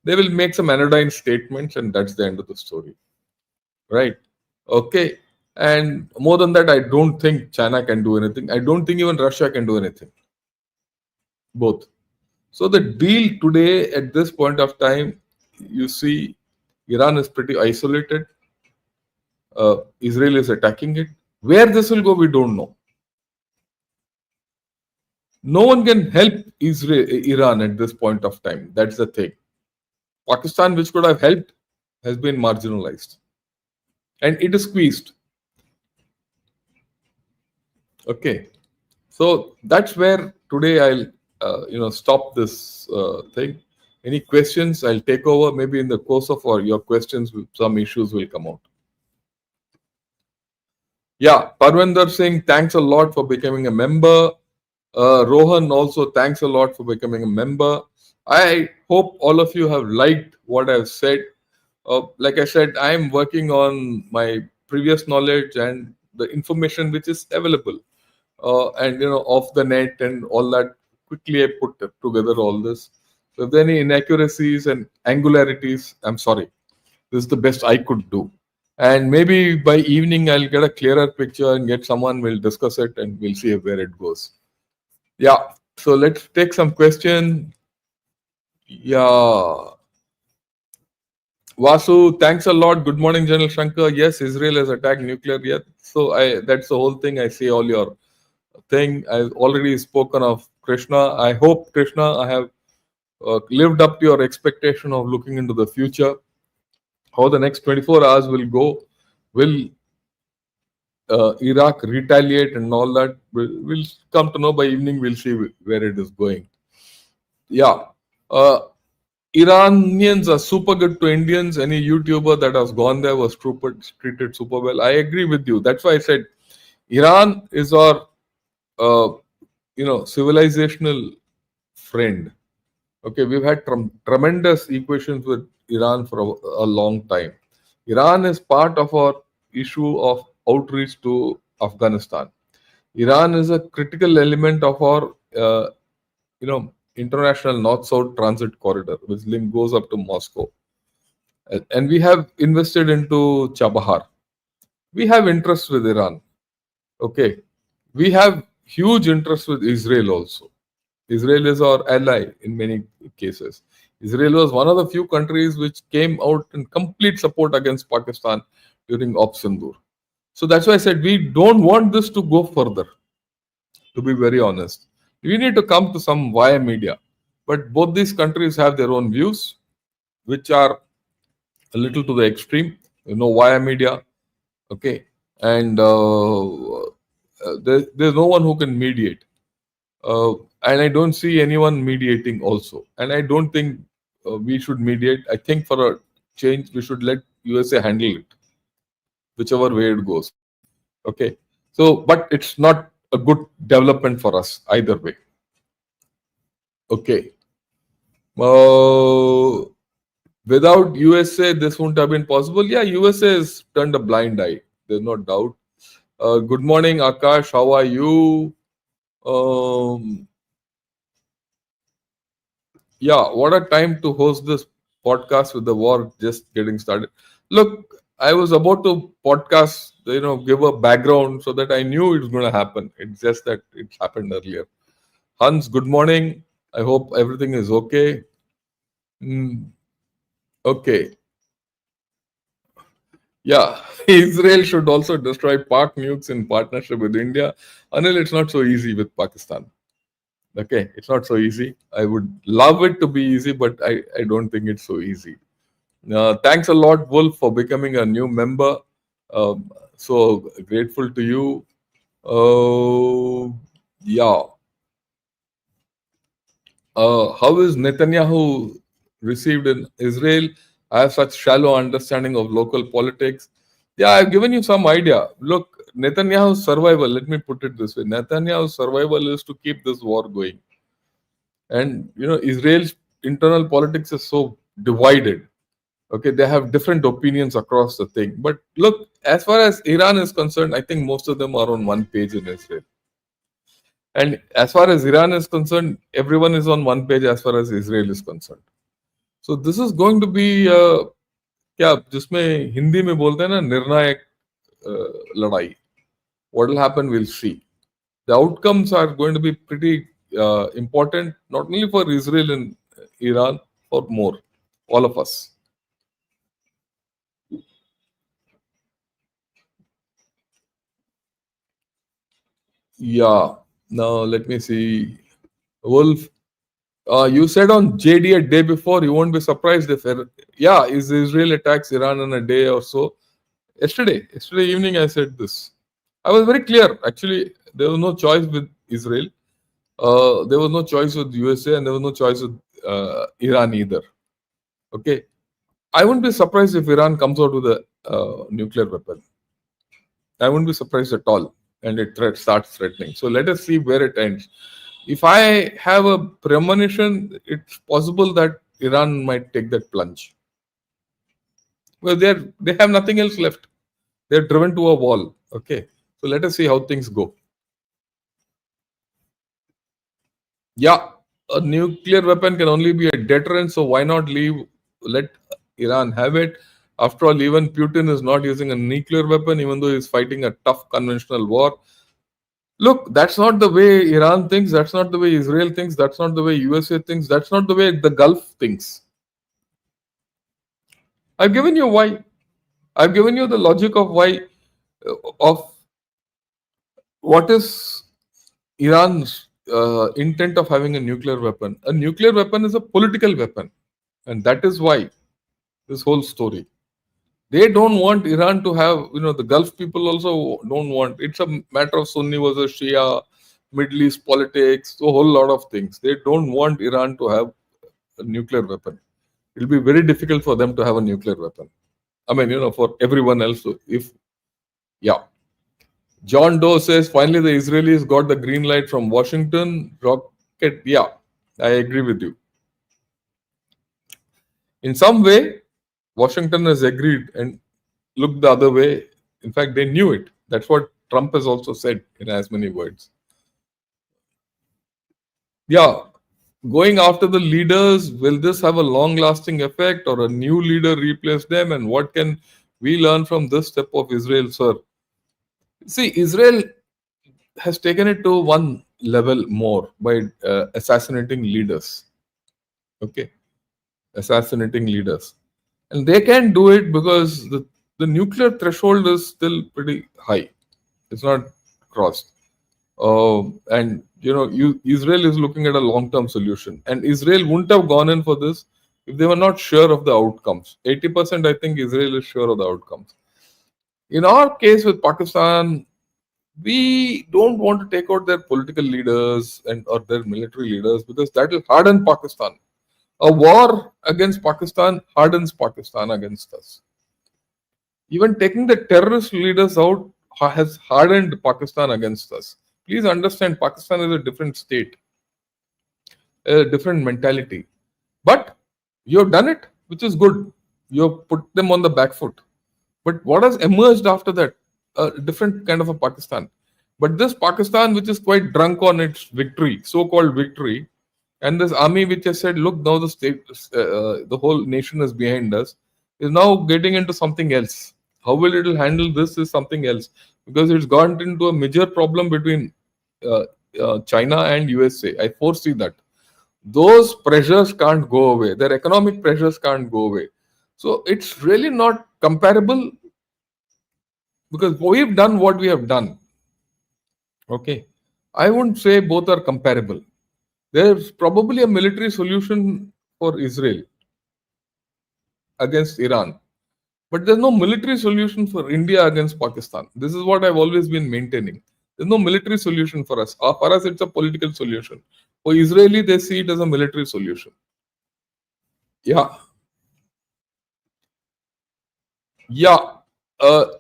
They will make some anodyne statements, and that's the end of the story. Right? Okay. And more than that, I don't think China can do anything. I don't think even Russia can do anything. Both. So the deal today, at this point of time, you see, Iran is pretty isolated. Israel is attacking it. Where this will go, we don't know. No one can help Iran at this point of time. That's the thing. Pakistan, which could have helped, has been marginalized. And it is squeezed. Okay, so that's where today I'll stop this thing. Any questions? I'll take over. Maybe in the course of your questions, some issues will come out. Yeah, Parvinder Singh, thanks a lot for becoming a member. Rohan also, thanks a lot for becoming a member. I hope all of you have liked what I've said. Like I said, I'm working on my previous knowledge and the information which is available, and off the net and all that. Quickly, I put together all this. So if there are any inaccuracies and angularities, I'm sorry. This is the best I could do. And maybe by evening, I'll get a clearer picture and get someone, we'll discuss it and we'll see where it goes. Yeah. So let's take some question. Yeah. Vasu, thanks a lot. Good morning, General Shankar. Yes, Israel has attacked nuclear. Yet. So that's the whole thing. I see all your thing. I've already spoken of Krishna. I hope, Krishna, I have lived up to your expectation of looking into the future. How the next 24 hours will go. Will Iraq retaliate and all that? We'll come to know by evening. We'll see where it is going. Yeah. Uh, Iranians are super good to Indians. Any YouTuber that has gone there was treated super well. I agree with you. That's why I said Iran is our, civilizational friend. Okay, we've had tremendous equations with Iran for a long time. Iran is part of our issue of outreach to Afghanistan. Iran is a critical element of our, international north-south transit corridor, which link goes up to Moscow. And we have invested into Chabahar. We have interest with Iran. Okay, we have huge interest with Israel also. Israel is our ally in many cases. Israel was one of the few countries which came out in complete support against Pakistan during Op Sindoor. So that's why I said we don't want this to go further, to be very honest. We need to come to some via media. But both these countries have their own views, which are a little to the extreme, via media. Okay. And there's no one who can mediate. And I don't see anyone mediating also. And I don't think we should mediate. I think for a change, we should let USA handle it, whichever way it goes. Okay. So, but it's not a good development for us either way. Okay. Without USA, this wouldn't have been possible. Yeah, USA has turned a blind eye. There's no doubt. Good morning, Akash. How are you? Yeah, what a time to host this podcast with the war just getting started. Look, I was about to podcast, give a background so that I knew it was going to happen. It's just that it happened earlier. Hans, good morning. I hope everything is okay. Okay. Yeah, Israel should also destroy Pak nukes in partnership with India. Anil, it's not so easy with Pakistan. Okay, it's not so easy. I would love it to be easy, but I don't think it's so easy. Thanks a lot, Wolf, for becoming a new member. So grateful to you. Yeah. How is Netanyahu received in Israel? I have such shallow understanding of local politics. Yeah, I've given you some idea. Look, Netanyahu's survival, let me put it this way, Netanyahu's survival is to keep this war going. And, Israel's internal politics is so divided. Okay, they have different opinions across the thing. But look, as far as Iran is concerned, I think most of them are on one page in Israel. And as far as Iran is concerned, everyone is on one page as far as Israel is concerned. So this is going to be क्या जिसमें हिंदी में बोलते हैं ना निर्णायक लड़ाई. What will happen, we'll see. The outcomes are going to be pretty important, not only for Israel and Iran, for more, all of us. Yeah. Now let me see. Wolf, you said on JD a day before you won't be surprised if is Israel attacks Iran in a day or so. Yesterday evening I said this. I was very clear. Actually, there was no choice with Israel. There was no choice with USA, and there was no choice with Iran either. Okay, I wouldn't be surprised if Iran comes out with a nuclear weapon. I wouldn't be surprised at all, and it starts threatening. So let us see where it ends. If I have a premonition, it's possible that Iran might take that plunge. Well, they have nothing else left. They're driven to a wall. Okay, so let us see how things go. Yeah, a nuclear weapon can only be a deterrent, so why not let Iran have it? After all, even Putin is not using a nuclear weapon, even though he's fighting a tough conventional war. Look, that's not the way Iran thinks, that's not the way Israel thinks, that's not the way USA thinks, that's not the way the Gulf thinks. I've given you why. I've given you the logic of why, of what is Iran's intent of having a nuclear weapon. A nuclear weapon is a political weapon, and that is why this whole story. They don't want Iran to have, the Gulf people also don't want. It's a matter of Sunni versus Shia, Middle East politics, a whole lot of things. They don't want Iran to have a nuclear weapon. It'll be very difficult for them to have a nuclear weapon. I mean, for everyone else. Yeah. John Doe says, finally the Israelis got the green light from Washington. Rocket, yeah, I agree with you. In some way, Washington has agreed and looked the other way. In fact, they knew it. That's what Trump has also said in as many words. Yeah, going after the leaders, will this have a long lasting effect or a new leader replace them? And what can we learn from this step of Israel, sir? See, Israel has taken it to one level more by assassinating leaders. Okay, assassinating leaders. And they can do it because the nuclear threshold is still pretty high. It's not crossed. And Israel is looking at a long-term solution, and Israel wouldn't have gone in for this if they were not sure of the outcomes. 80%, I think, Israel is sure of the outcomes. In our case with Pakistan, we don't want to take out their political leaders or their military leaders because that will harden Pakistan. A war against Pakistan hardens Pakistan against us. Even taking the terrorist leaders out has hardened Pakistan against us. Please understand, Pakistan is a different state, a different mentality. But you've done it, which is good. You've put them on the back foot. But what has emerged after that? A different kind of a Pakistan. But this Pakistan, which is quite drunk on its victory, so-called victory, and this army which has said, look, now the state, the whole nation is behind us, is now getting into something else. How will it handle this is something else, because it's gone into a major problem between China and USA. I foresee that. Those pressures can't go away. Their economic pressures can't go away. So it's really not comparable, because we've done what we have done. Okay. I wouldn't say both are comparable. There's probably a military solution for Israel against Iran, but there's no military solution for India against Pakistan. This is what I've always been maintaining. There's no military solution for us. For us, it's a political solution. For Israeli, they see it as a military solution. Yeah. Yeah.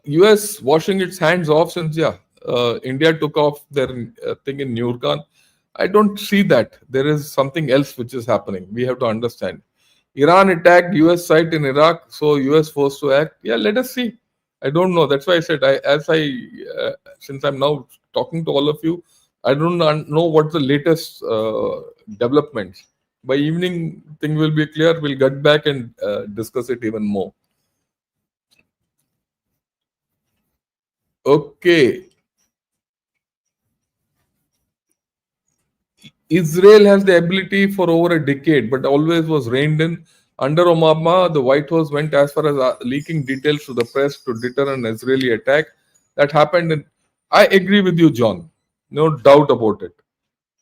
US washing its hands off since, India took off their thing in Nurkan. I don't see that. There is something else which is happening. We have to understand. Iran attacked US site in Iraq, so US forced to act. Yeah, let us see. I don't know. That's why I said, since I'm now talking to all of you, I don't know what's the latest developments. By evening, thing will be clear. We'll get back and discuss it even more. Okay. Israel has the ability for over a decade, but always was reined in. Under Obama, the White House went as far as leaking details to the press to deter an Israeli attack. That happened. I agree with you, John. No doubt about it.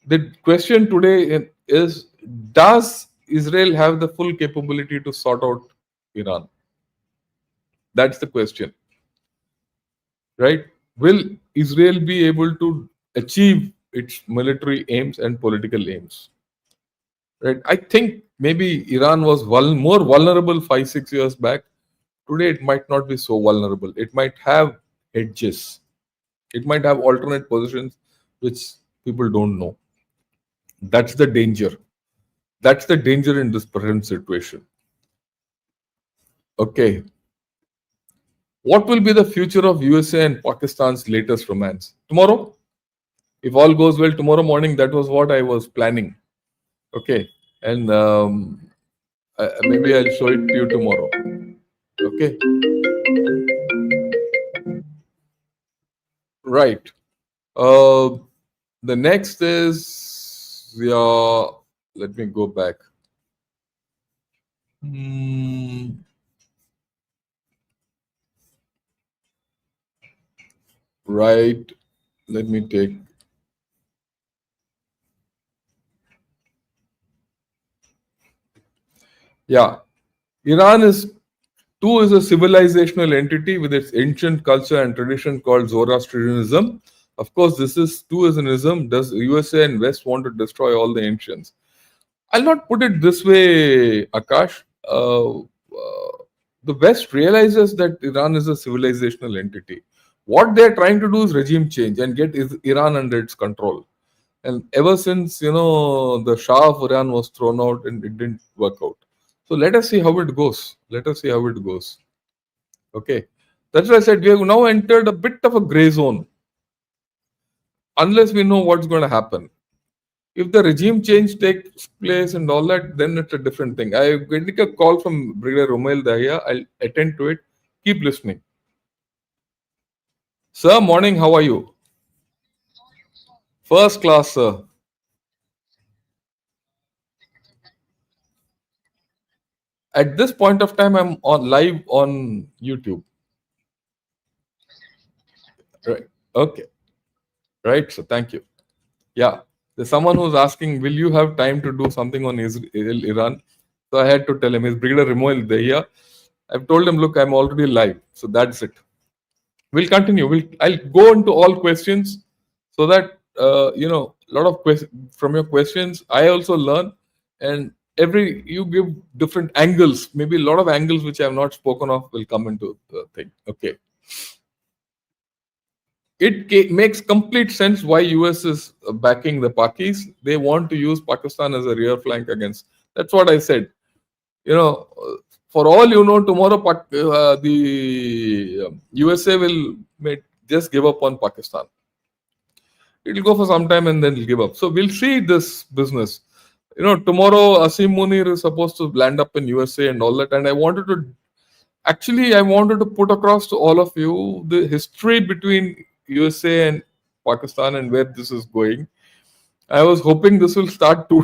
The question today is, does Israel have the full capability to sort out Iran? That's the question. Right? Will Israel be able to achieve its military aims and political aims. Right? I think maybe Iran was more vulnerable 5 6 years back. Today, it might not be so vulnerable. It might have edges. It might have alternate positions which people don't know. That's the danger. That's the danger in this present situation. Okay. What will be the future of USA and Pakistan's latest romance? Tomorrow? If all goes well, tomorrow morning, that was what I was planning. Okay. And maybe I'll show it to you tomorrow. Okay. Right. Uh, the next is, yeah, let me go back. Hmm, right. Let me take. Yeah. Iran is too is a civilizational entity with its ancient culture and tradition called Zoroastrianism. Of course, this is too is an ism. Does USA and West want to destroy all the ancients? I'll not put it this way, Akash. The West realizes that Iran is a civilizational entity. What they're trying to do is regime change and get Iran under its control. And ever since, the Shah of Iran was thrown out and it didn't work out. So let us see how it goes. Let us see how it goes. Okay. That's why I said we have now entered a bit of a gray zone. Unless we know what's going to happen. If the regime change takes place and all that, then it's a different thing. I get a call from Brigadier Romail Dahia. I'll attend to it. Keep listening. Sir, morning. How are you? First class, sir. At this point of time, I'm on live on YouTube. Right. Okay. Right. So thank you. Yeah. There's someone who's asking, will you have time to do something on Israel, Iran? So I had to tell him, his Brigadier Romail Dahia. I've told him, look, I'm already live. So that's it. We'll continue. I'll go into all questions so that a lot of questions from your questions. I also learn, and you give different angles. Maybe a lot of angles which I have not spoken of will come into the thing. Okay, it makes complete sense why US is backing the Pakis. They want to use Pakistan as a rear flank against. That's what I said. For all you know, tomorrow the USA will just give up on Pakistan. It'll go for some time and then it'll give up. So we'll see this business. Tomorrow Asim Munir is supposed to land up in USA and all that. And I wanted to put across to all of you the history between USA and Pakistan and where this is going. I was hoping this will start 2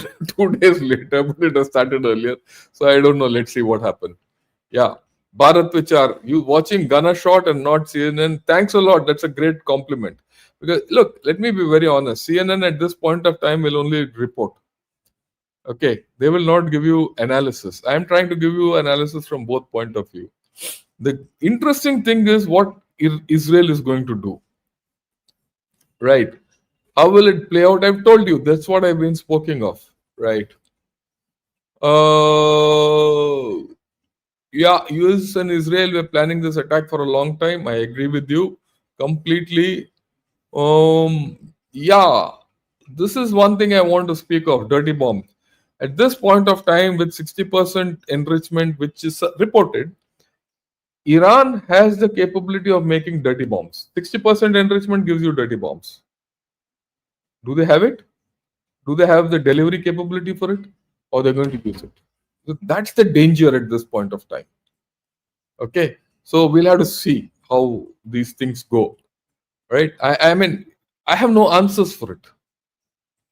days later, but it has started earlier. So I don't know. Let's see what happens. Yeah. Bharat Vichar, you watching Gunner Shot and not CNN. Thanks a lot. That's a great compliment. Because look, let me be very honest. CNN at this point of time will only report. Okay. They will not give you analysis. I am trying to give you analysis from both point of view. The interesting thing is what Israel is going to do. Right. How will it play out? I've told you. That's what I've been speaking of. Right. Yeah, US and Israel were planning this attack for a long time. I agree with you completely. Yeah, this is one thing I want to speak of, dirty bomb. At this point of time, with 60% enrichment, which is reported, Iran has the capability of making dirty bombs. 60% enrichment gives you dirty bombs. Do they have it? Do they have the delivery capability for it? Or they're going to use it? So that's the danger at this point of time. Okay, so we'll have to see how these things go. Right? I mean, I have no answers for it.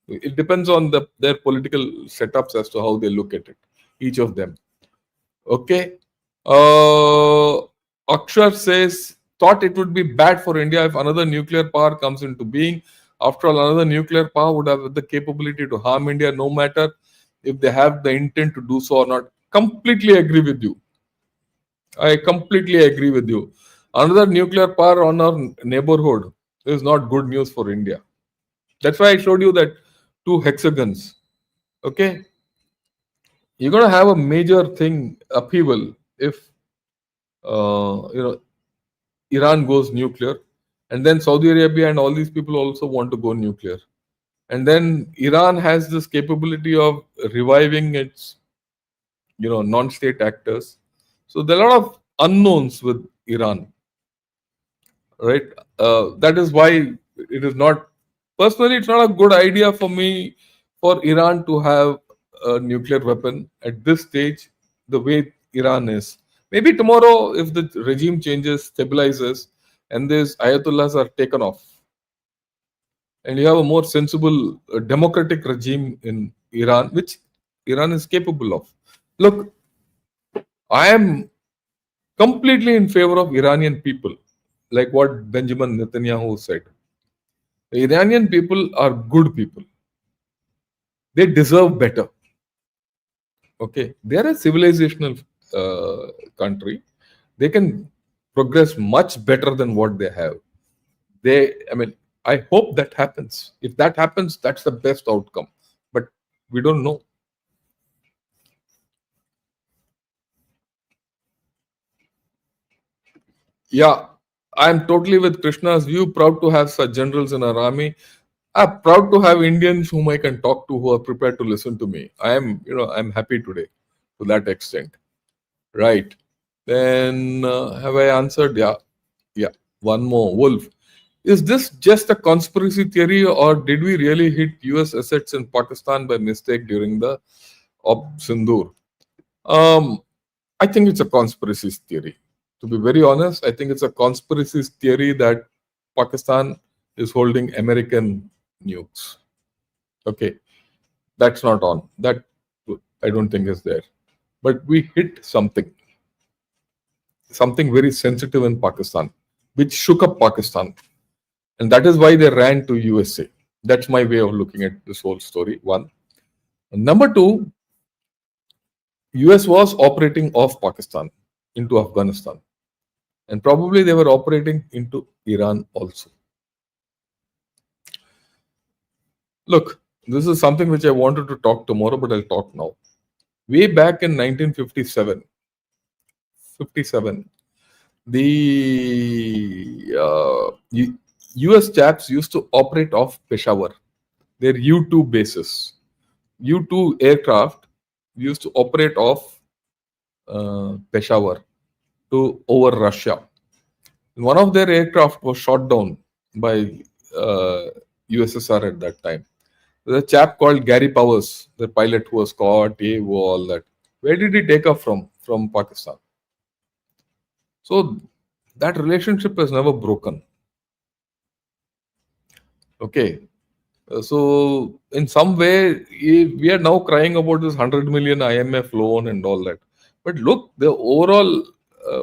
It depends on their political setups as to how they look at it, each of them. Okay. Akshar says, thought it would be bad for India if another nuclear power comes into being. After all, another nuclear power would have the capability to harm India, no matter if they have the intent to do so or not. Completely agree with you. I completely agree with you. Another nuclear power on our neighborhood is not good news for India. That's why I showed you that two hexagons. Okay, you're gonna have a major thing upheaval if Iran goes nuclear, and then Saudi Arabia and all these people also want to go nuclear, and then Iran has this capability of reviving its non-state actors. So there are a lot of unknowns with Iran, right? That is why it is not, personally, it's not a good idea for me for Iran to have a nuclear weapon at this stage, the way Iran is. Maybe tomorrow, if the regime changes, stabilizes, and these ayatollahs are taken off, and you have a more sensible democratic regime in Iran, which Iran is capable of. Look, I am completely in favor of Iranian people, like what Benjamin Netanyahu said. The Iranian people are good people. They deserve better. Okay, they are a civilizational country. They can progress much better than what they have. I mean, I hope that happens. If that happens, that's the best outcome. But we don't know. Yeah, I'm totally with Krishna's view. Proud to have such generals in our army. I'm proud to have Indians whom I can talk to who are prepared to listen to me. I'm happy today to that extent. Right. Then have I answered? Yeah. Yeah. One more. Wolf. Is this just a conspiracy theory or did we really hit US assets in Pakistan by mistake during the Op Sindoor? Um, I think it's a conspiracy theory. To be very honest, I think it's a conspiracy theory that Pakistan is holding American nukes. Okay, that's not on. That I don't think is there. But we hit something very sensitive in Pakistan, which shook up Pakistan. And that is why they ran to USA. That's my way of looking at this whole story. One. Number two, US was operating off Pakistan into Afghanistan. And probably they were operating into Iran also. Look, this is something which I wanted to talk tomorrow, but I'll talk now. Way back in 1957, 57, the US chaps used to operate off Peshawar, their U-2 bases. U-2 aircraft used to operate off Peshawar to over Russia. One of their aircraft was shot down by USSR at that time. There's a chap called Gary Powers, the pilot who was caught, all that. Where did he take off from? From Pakistan. So that relationship has never broken. Okay. So in some way, we are now crying about this 100 million IMF loan and all that. But look, the overall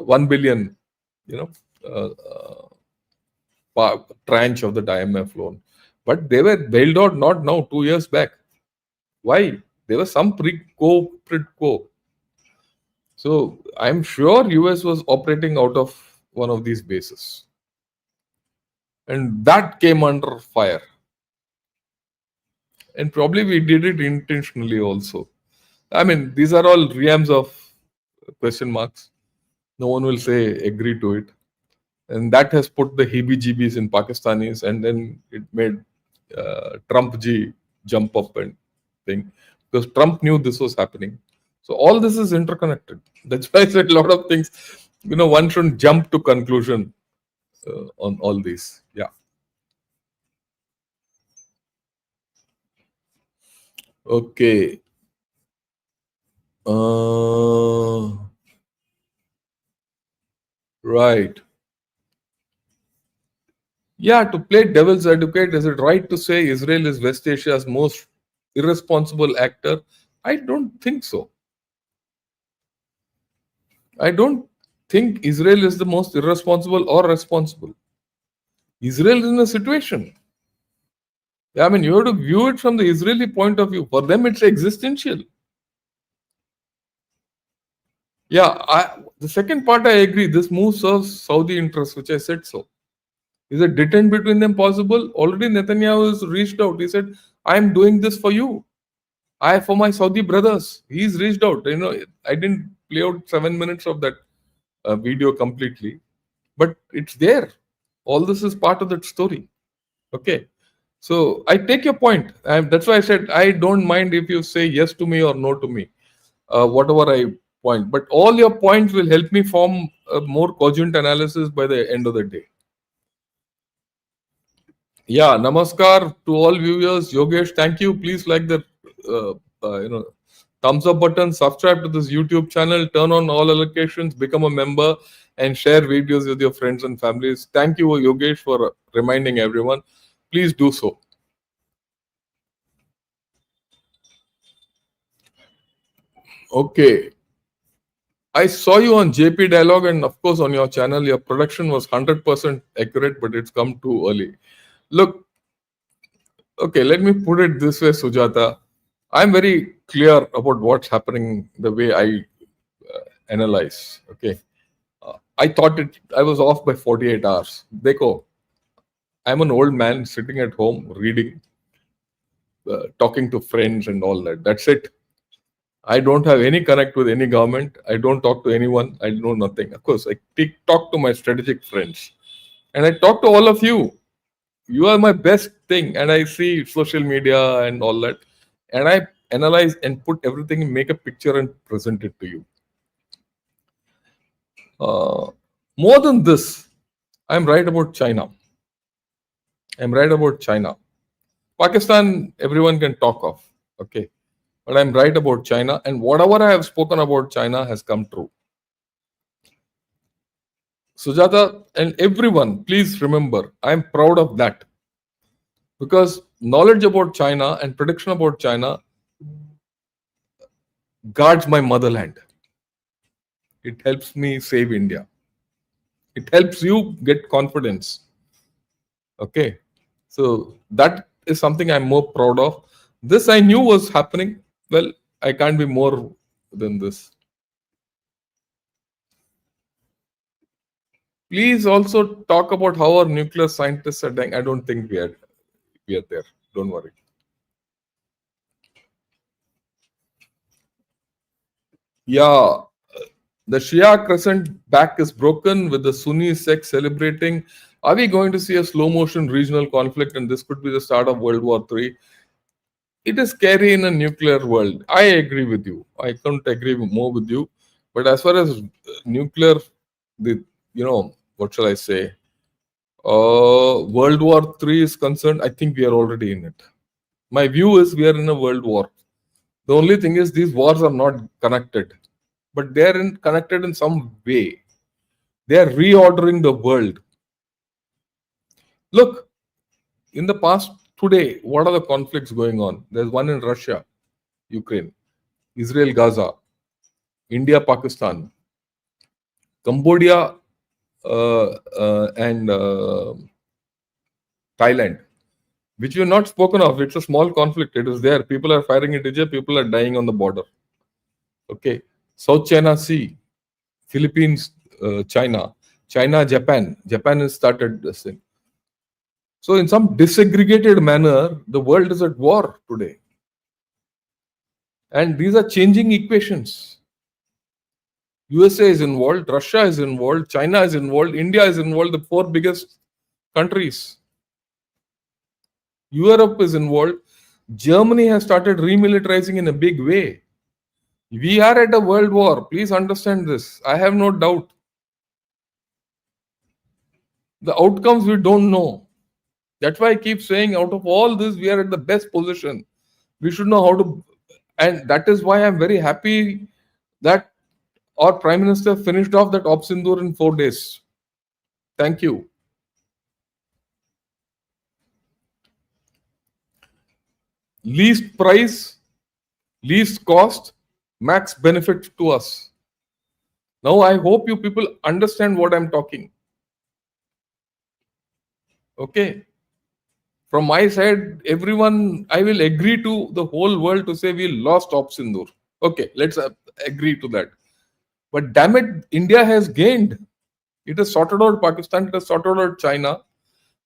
1 billion, you know, tranche of the IMF loan. But they were bailed out not now, 2 years back. Why? There was some quid quo. So I'm sure US was operating out of one of these bases. And that came under fire. And probably we did it intentionally also. I mean, these are all realms of question marks. No one will say agree to it. And that has put the heebie-jeebies in Pakistanis, and then it made Trump ji jump up and thing, because Trump knew this was happening. So all this is interconnected. That's why I said a lot of things. One shouldn't jump to conclusion on all these. Yeah. Okay. Right. Yeah, to play devil's advocate, is it right to say Israel is West Asia's most irresponsible actor? I don't think so. I don't think Israel is the most irresponsible or responsible. Israel is in a situation. I mean, you have to view it from the Israeli point of view. For them, it's existential. Yeah, the second part I agree. This move serves Saudi interests, which I said so. Is a detent between them possible? Already Netanyahu has reached out. He said, I am doing this for you. I for my Saudi brothers. He's reached out. I didn't play out 7 minutes of that video completely, but it's there. All this is part of that story. Okay. So I take your point. That's why I said I don't mind if you say yes to me or no to me, whatever I point. But all your points will help me form a more cogent analysis by the end of the day. Yeah, namaskar to all viewers. Yogesh, thank you. Please like the uh, thumbs up button, subscribe to this YouTube channel, turn on all allocations, become a member, and share videos with your friends and families. Thank you, Yogesh, for reminding everyone. Please do so. Okay. I saw you on JP Dialogue, and of course on your channel. Your production was 100% accurate, but it's come too early. Look, okay, let me put it this way, Sujata. I'm very clear about what's happening the way I analyze. Okay. I thought I was off by 48 hours. Dekho, I'm an old man sitting at home reading, talking to friends and all that. That's it. I don't have any connect with any government. I don't talk to anyone. I know nothing. Of course, talk to my strategic friends. And I talk to all of you. You are my best thing. And I see social media and all that. And I analyze and put everything, make a picture and present it to you. More than this, I'm right about China. I'm right about China. Pakistan, everyone can talk of. Okay. But I'm right about China. And whatever I have spoken about China has come true. Sujata and everyone, please remember, I'm proud of that. Because knowledge about China and prediction about China guards my motherland. It helps me save India. It helps you get confidence. Okay. So that is something I'm more proud of. This I knew was happening. Well, I can't be more than this. Please also talk about how our nuclear scientists are dying. I don't think we are there. Don't worry. Yeah, the Shia crescent back is broken with the Sunni sect celebrating. Are we going to see a slow motion regional conflict and this could be the start of World War III? It is scary in a nuclear world. I agree with you. I couldn't agree more with you. But as far as nuclear, what shall I say? World War III is concerned, I think we are already in it. My view is we are in a world war. The only thing is these wars are not connected, but they are connected in some way. They are reordering the world. Look, in the past today, what are the conflicts going on? There's one in Russia, Ukraine, Israel, Gaza, India, Pakistan, Cambodia, and Thailand, which we have not spoken of. It's a small conflict. It is there. People are firing at each other. People are dying on the border. Okay. South China Sea, Philippines, China, Japan. Japan has started this thing. So, in some disaggregated manner, the world is at war today. And these are changing equations. USA is involved, Russia is involved, China is involved, India is involved, the four biggest countries. Europe is involved. Germany has started remilitarizing in a big way. We are at a world war. Please understand this. I have no doubt. The outcomes we don't know. That's why I keep saying, out of all this, we are at the best position. We should know how to, and that is why I'm very happy that our Prime Minister finished off that Op Sindoor in 4 days. Thank you. Least price, least cost, max benefit to us. Now, I hope you people understand what I'm talking. Okay. From my side, everyone, I will agree to the whole world to say we lost Op Sindoor. Okay, let's agree to that. But damn it, India has gained. It has sorted out Pakistan, it has sorted out China.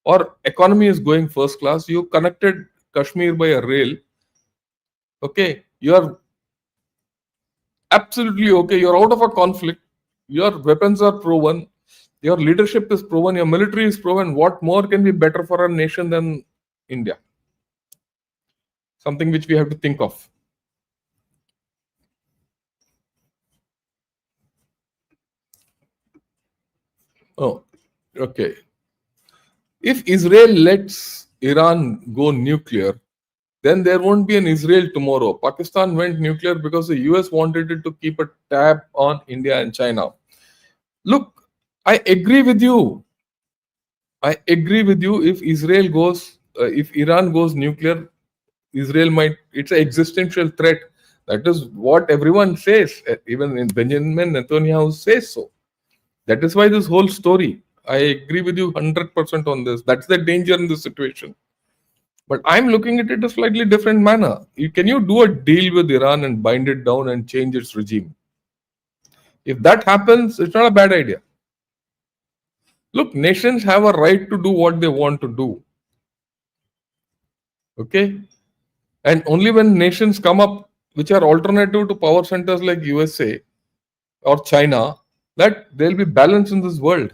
or economy is going first class. You connected Kashmir by a rail. Okay, you are absolutely okay. You're out of a conflict. Your weapons are proven. Your leadership is proven. Your military is proven. What more can be better for a nation than India? Something which we have to think of. Oh, okay. If Israel lets Iran go nuclear, then there won't be an Israel tomorrow. Pakistan went nuclear because the US wanted it to keep a tab on India and China. Look, I agree with you. I agree with you. If Iran goes nuclear, Israel might, it's an existential threat. That is what everyone says. Even in Benjamin Netanyahu says so. That is why this whole story. I agree with you 100% on this. That's the danger in this situation. But I'm looking at it a slightly different manner. Can you do a deal with Iran and bind it down and change its regime? If that happens, it's not a bad idea. Look, nations have a right to do what they want to do. Okay? And only when nations come up which are alternative to power centers like USA or China, that there'll be balance in this world.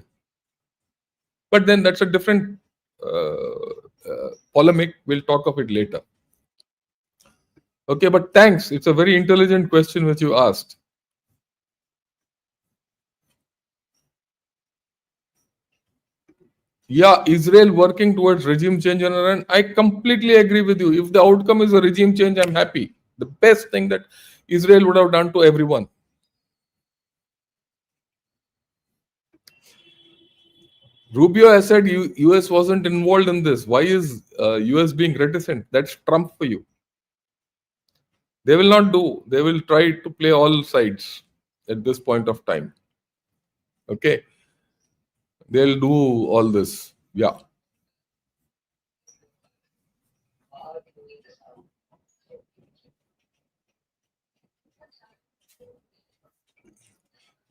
But then that's a different polemic. We'll talk of it later. Okay, but thanks. It's a very intelligent question which you asked. Yeah, Israel working towards regime change on Iran. I completely agree with you. If the outcome is a regime change, I'm happy. The best thing that Israel would have done to everyone. Rubio has said US wasn't involved in this. Why is US being reticent? That's Trump for you. They will not do. They will try to play all sides at this point of time. Okay. They'll do all this. Yeah.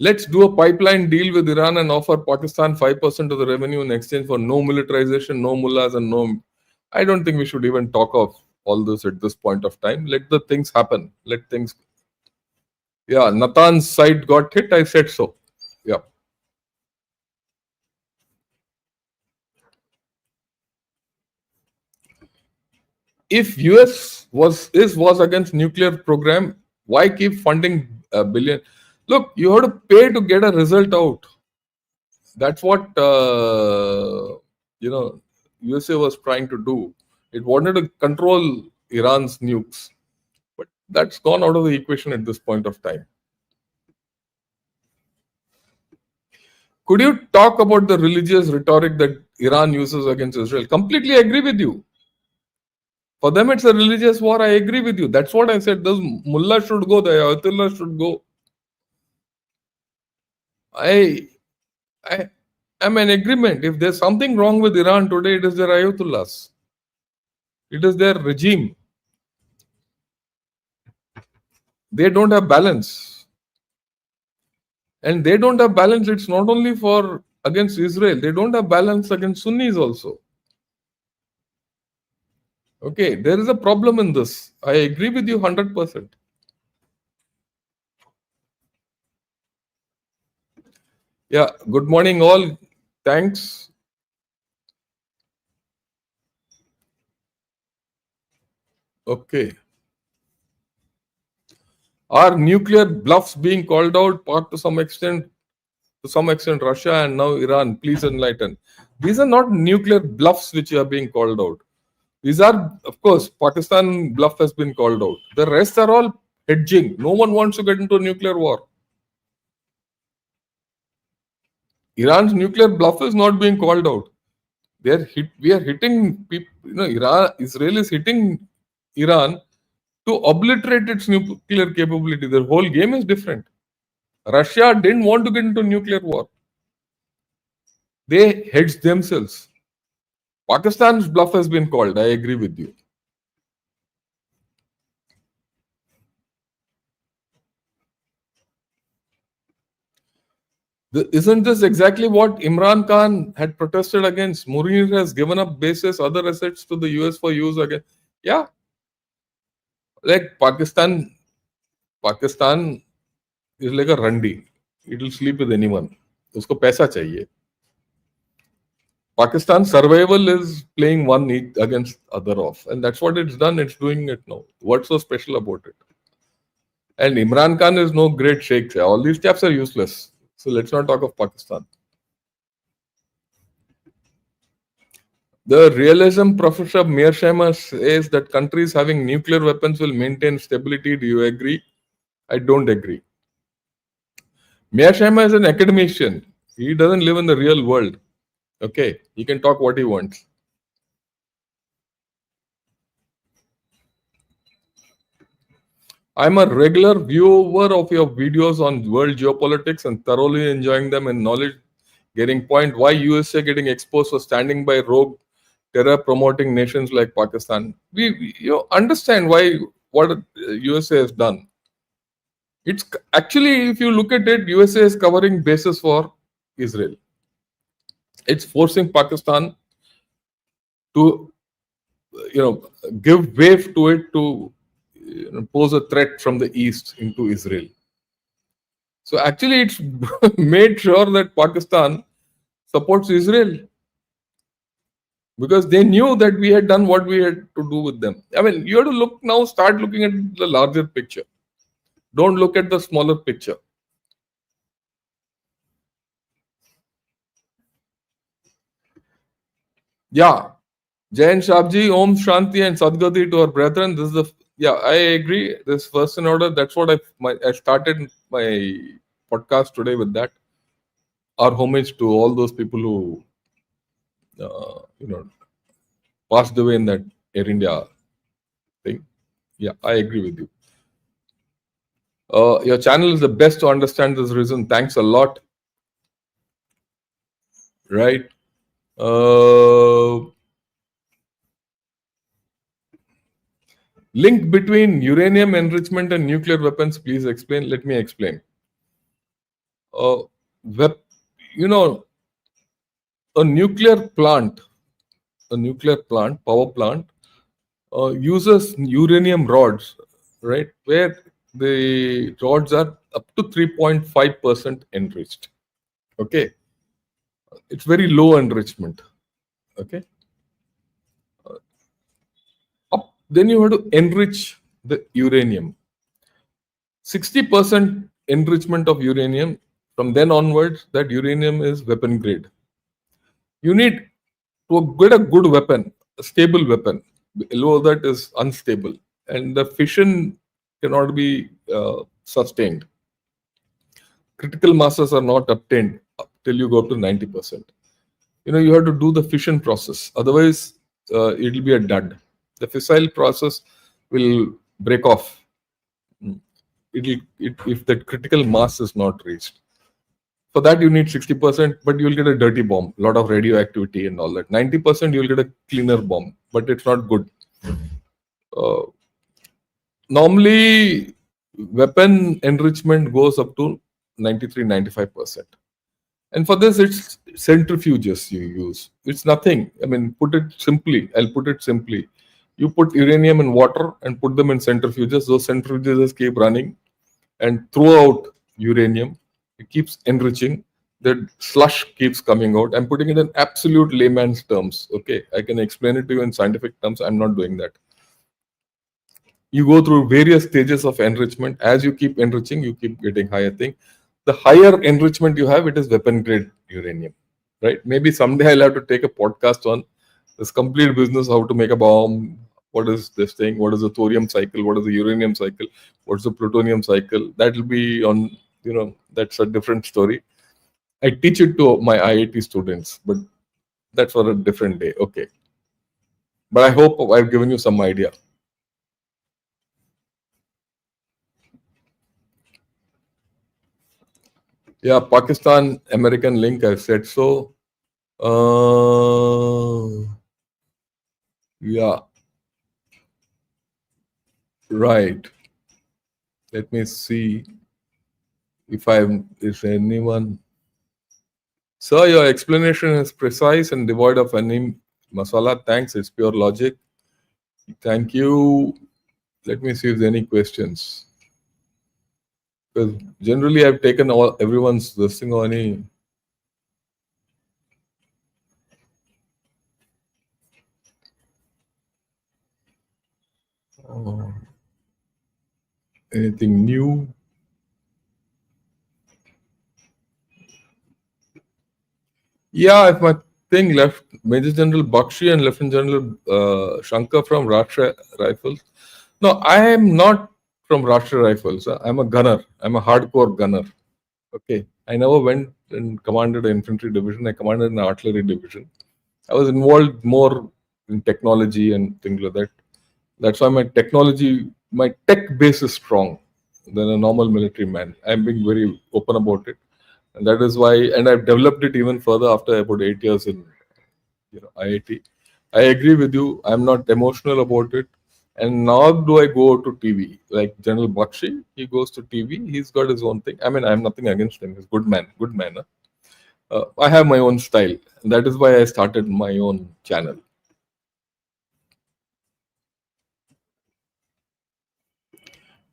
Let's do a pipeline deal with Iran and offer Pakistan 5% of the revenue in exchange for no militarization, no mullahs, and no. I don't think we should even talk of all this at this point of time. Let the things happen. Let things. Yeah, Nathan's side got hit. I said so. Yeah. If US was against nuclear program, why keep funding a billion? Look, you have to pay to get a result out. That's what USA was trying to do. It wanted to control Iran's nukes, but that's gone out of the equation at this point of time. Could you talk about the religious rhetoric that Iran uses against Israel? Completely agree with you. For them, it's a religious war. I agree with you. That's what I said. Those mullah should go. The ayatollah should go. I am in agreement. If there's something wrong with Iran today, it is their ayatollahs. It is their regime. They don't have balance. And they don't have balance. It's not only for against Israel. They don't have balance against Sunnis also. Okay, there is a problem in this. I agree with you 100%. Yeah, good morning all. Thanks. Okay. Are nuclear bluffs being called out? Part to some extent, Russia and now Iran. Please enlighten. These are not nuclear bluffs which are being called out. These are, of course, Pakistan bluff has been called out. The rest are all hedging. No one wants to get into a nuclear war. Iran's nuclear bluff is not being called out. We are hitting people. Israel is hitting Iran to obliterate its nuclear capability. The whole game is different. Russia didn't want to get into nuclear war. They hedged themselves. Pakistan's bluff has been called. I agree with you. Isn't this exactly what Imran Khan had protested against? Munir has given up bases, other assets to the US for use again. Yeah, like Pakistan is like a randi. It will sleep with anyone. उसको पैसा चाहिए. Pakistan's survival is playing one against other off, and that's what it's done. It's doing it now. What's so special about it? And Imran Khan is no great sheikh. All these chaps are useless. So let's not talk of Pakistan. The realism professor Mearsheimer says that countries having nuclear weapons will maintain stability. Do you agree? I don't agree. Mearsheimer is an academician. He doesn't live in the real world. Okay, he can talk what he wants. I'm a regular viewer of your videos on world geopolitics and thoroughly enjoying them and knowledge getting point why USA getting exposed for standing by rogue terror promoting nations like Pakistan. You understand why what USA has done. It's actually, if you look at it, USA is covering bases for Israel. It's forcing Pakistan to give way to it to pose a threat from the east into Israel. So actually, it's made sure that Pakistan supports Israel because they knew that we had done what we had to do with them. I mean, you have to look now, start looking at the larger picture. Don't look at the smaller picture. Yeah. Jain Shabji, Om Shanti and Sadgati to our brethren. This is I agree. This first in order. That's what I started my podcast today with that. Our homage to all those people who, passed away in that Air India thing. Yeah, I agree with you. Your channel is the best to understand this reason. Thanks a lot. Right. Link between uranium enrichment and nuclear weapons. Please explain. Let me explain. Wep- you know, a nuclear plant, power plant, uses uranium rods, right? Where the rods are up to 3.5% enriched. Okay, it's very low enrichment. Okay, then you have to enrich the uranium. 60% enrichment of uranium. From then onwards, that uranium is weapon grade. You need to get a good weapon, a stable weapon. Below that is unstable, and the fission cannot be sustained. Critical masses are not obtained till you go up to 90%. You have to do the fission process. Otherwise, it will be a dud. The fissile process will break off. If that critical mass is not reached. For that, you need 60%, but you'll get a dirty bomb, a lot of radioactivity and all that. 90%, you'll get a cleaner bomb, but it's not good. Normally, weapon enrichment goes up to 93, 95%. And for this, it's centrifuges you use. It's nothing. I mean, put it simply. I'll put it simply. You put uranium in water and put them in centrifuges. Those centrifuges keep running and throw out uranium. It keeps enriching. The slush keeps coming out. I'm putting it in absolute layman's terms. Okay, I can explain it to you in scientific terms. I'm not doing that. You go through various stages of enrichment. As you keep enriching, you keep getting higher thing. The higher enrichment you have, it is weapon grade uranium, right? Maybe someday I'll have to take a podcast on this complete business, how to make a bomb, what is this thing, what is the thorium cycle, what is the uranium cycle, what's the plutonium cycle. That will be on, that's a different story. I teach it to my IIT students, but that's for a different day. Okay. But I hope I've given you some idea. Yeah, Pakistan American link, I said so. Yeah. Right. Let me see if is anyone. Sir, your explanation is precise and devoid of any masala. Thanks, it's pure logic. Thank you. Let me see if there are any questions. Because generally I've taken all everyone's this thing or any. Oh, anything new? Yeah, if my thing left Major General Bakshi and Lieutenant General Shankar from Rashtra Rifles. No, I am not from Rashtra Rifles. I'm a gunner. I'm a hardcore gunner. Okay. I never went and commanded an infantry division. I commanded an artillery division. I was involved more in technology and things like that. That's why my tech base is strong than a normal military man. I'm being very open about it. And that is why, and I've developed it even further after about 8 years in IIT. I agree with you. I'm not emotional about it. And now do I go to TV like General Bakshi? He goes to TV. He's got his own thing. I mean, I'm nothing against him. He's good man, good man. Huh? I have my own style. That is why I started my own channel.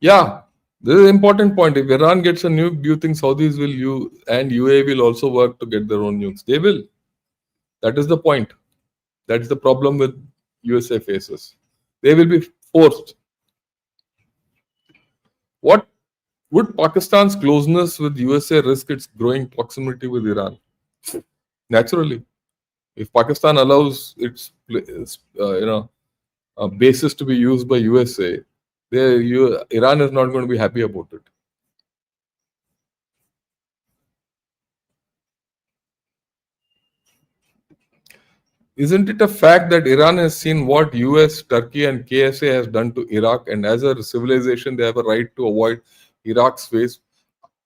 Yeah, this is an important point. If Iran gets a nuke, do you think Saudis will you and UAE will also work to get their own nukes? They will. That is the point. That is the problem with USA faces. They will be forced. What would Pakistan's closeness with USA risk its growing proximity with Iran? Naturally, if Pakistan allows its bases to be used by USA, Iran is not going to be happy about it. Isn't it a fact that Iran has seen what US, Turkey, and KSA has done to Iraq, and as a civilization, they have a right to avoid Iraq's face?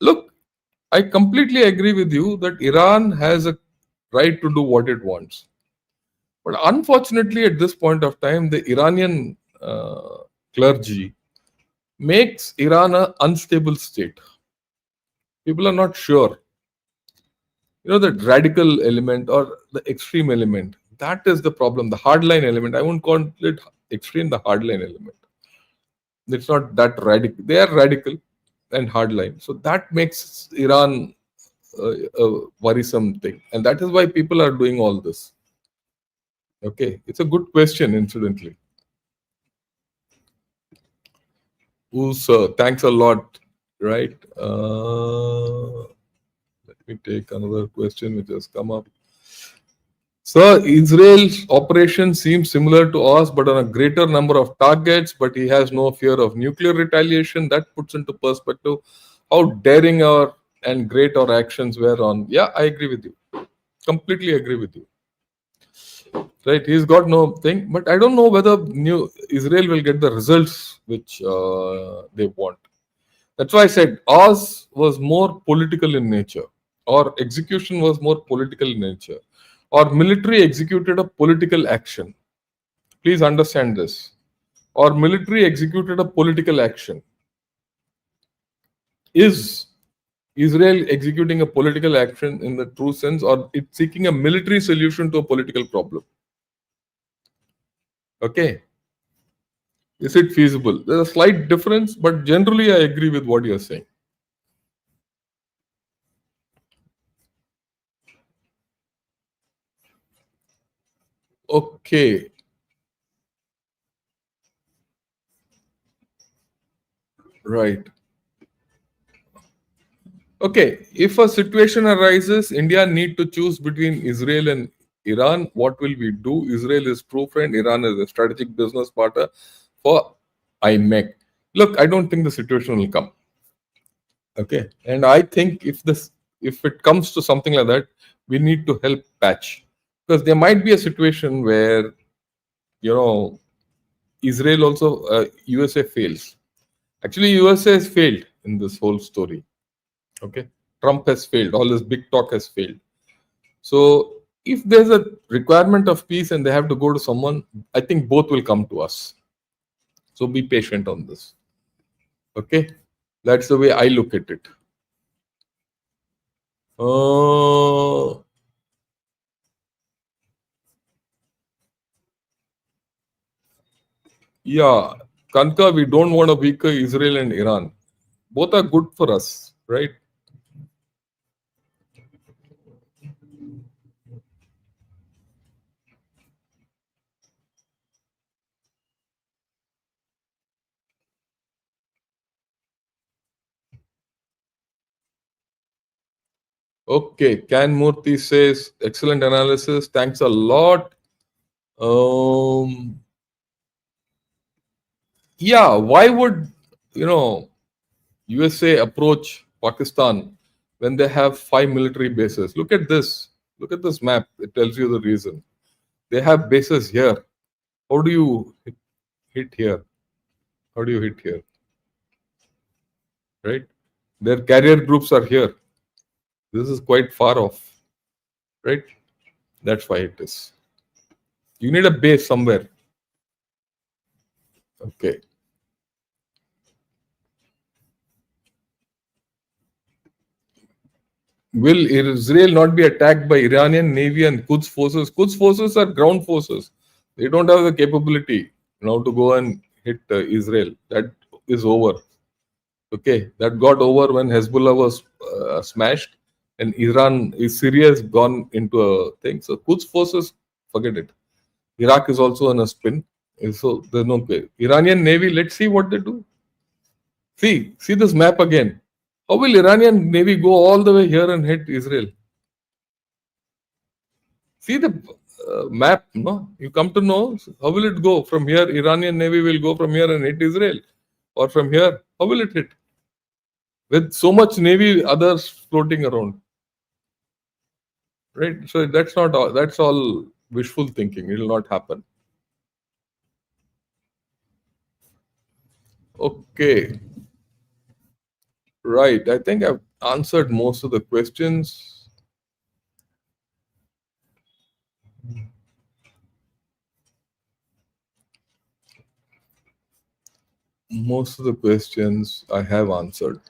Look, I completely agree with you that Iran has a right to do what it wants. But unfortunately, at this point of time, the Iranian clergy makes Iran an unstable state. People are not sure. The radical element or the extreme element. That is the problem. The hardline element. I won't call it extreme, the hardline element. It's not that radical. They are radical and hardline. So that makes Iran a worrisome thing. And that is why people are doing all this. Okay. It's a good question, incidentally. Ooh, sir. Thanks a lot. Right. Let me take another question which has come up. Sir, Israel's operation seems similar to us, but on a greater number of targets, but he has no fear of nuclear retaliation. That puts into perspective how daring and great our actions were on. Yeah, I agree with you. Completely agree with you. Right, he's got no thing, but I don't know whether new Israel will get the results which they want. That's why I said ours was more political in nature, or execution was more political in nature, or military executed a political action. Please understand this. Or military executed a political action. Is Israel executing a political action in the true sense, or it's seeking a military solution to a political problem? Okay. Is it feasible? There's a slight difference, but generally I agree with what you're saying. Okay. Right. Okay. If a situation arises, India need to choose between Israel and Iran. What will we do? Israel is true friend. Iran is a strategic business partner for IMEC. Look, I don't think the situation will come. Okay. And I think if it comes to something like that, we need to help patch. Because there might be a situation where, Israel also, USA fails. Actually, USA has failed in this whole story. Okay. Trump has failed. All this big talk has failed. So if there's a requirement of peace and they have to go to someone, I think both will come to us. So be patient on this. Okay. That's the way I look at it. Yeah, Kanka, we don't want a weaker Israel and Iran. Both are good for us, right? Okay, Can Murthy says, excellent analysis. Thanks a lot. Um, yeah, why would you know USA approach Pakistan when they have 5 military bases? Look at this. Look at this map. It tells you the reason. They have bases here. How do you hit here? How do you hit here? Right? Their carrier groups are here. This is quite far off. Right? That's why it is. You need a base somewhere. Okay. Will Israel not be attacked by Iranian Navy and Quds forces? Quds forces are ground forces. They don't have the capability now to go and hit Israel. That is over. Okay, that got over when Hezbollah was smashed, and Syria has gone into a thing. So Quds forces, forget it. Iraq is also on a spin. So there's no way. Iranian Navy, let's see what they do. See this map again. How will Iranian Navy go all the way here and hit Israel? See the map, no? You come to know how will it go from here? Iranian Navy will go from here and hit Israel, or from here, how will it hit? With so much Navy, others floating around, right? So that's not all. That's all wishful thinking. It will not happen. Okay, right. I think I've answered most of the questions. Most of the questions I have answered.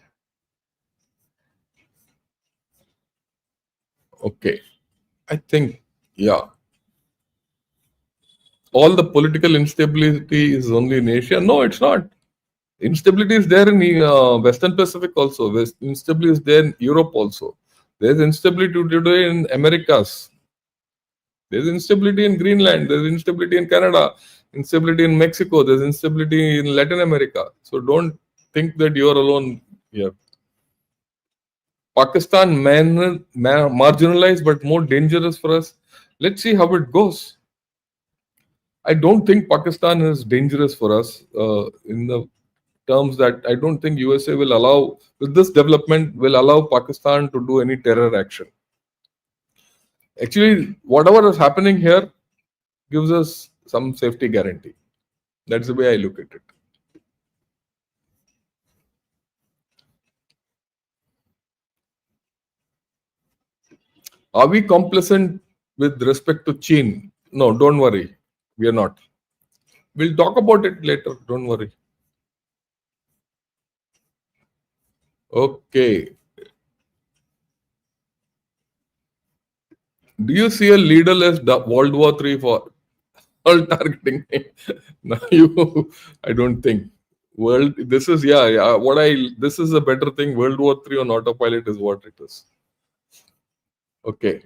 Okay, I think, yeah. All the political instability is only in Asia. No, it's not. Instability is there in Western Pacific also. Instability is there in Europe also. There's instability today in Americas. There's instability in Greenland. There's instability in Canada. Instability in Mexico. There's instability in Latin America. So don't think that you're alone here. Pakistan marginalized but more dangerous for us. Let's see how it goes. I don't think Pakistan is dangerous for us in the terms that I don't think USA will allow, with this development, will allow Pakistan to do any terror action. Actually, whatever is happening here gives us some safety guarantee. That's the way I look at it. Are we complacent with respect to China? No, don't worry. We are not. We'll talk about it later. Don't worry. Okay. Do you see a leaderless World War III for all targeting? No, I don't think. This is, yeah. This is a better thing. World War III on autopilot is what it is. Okay.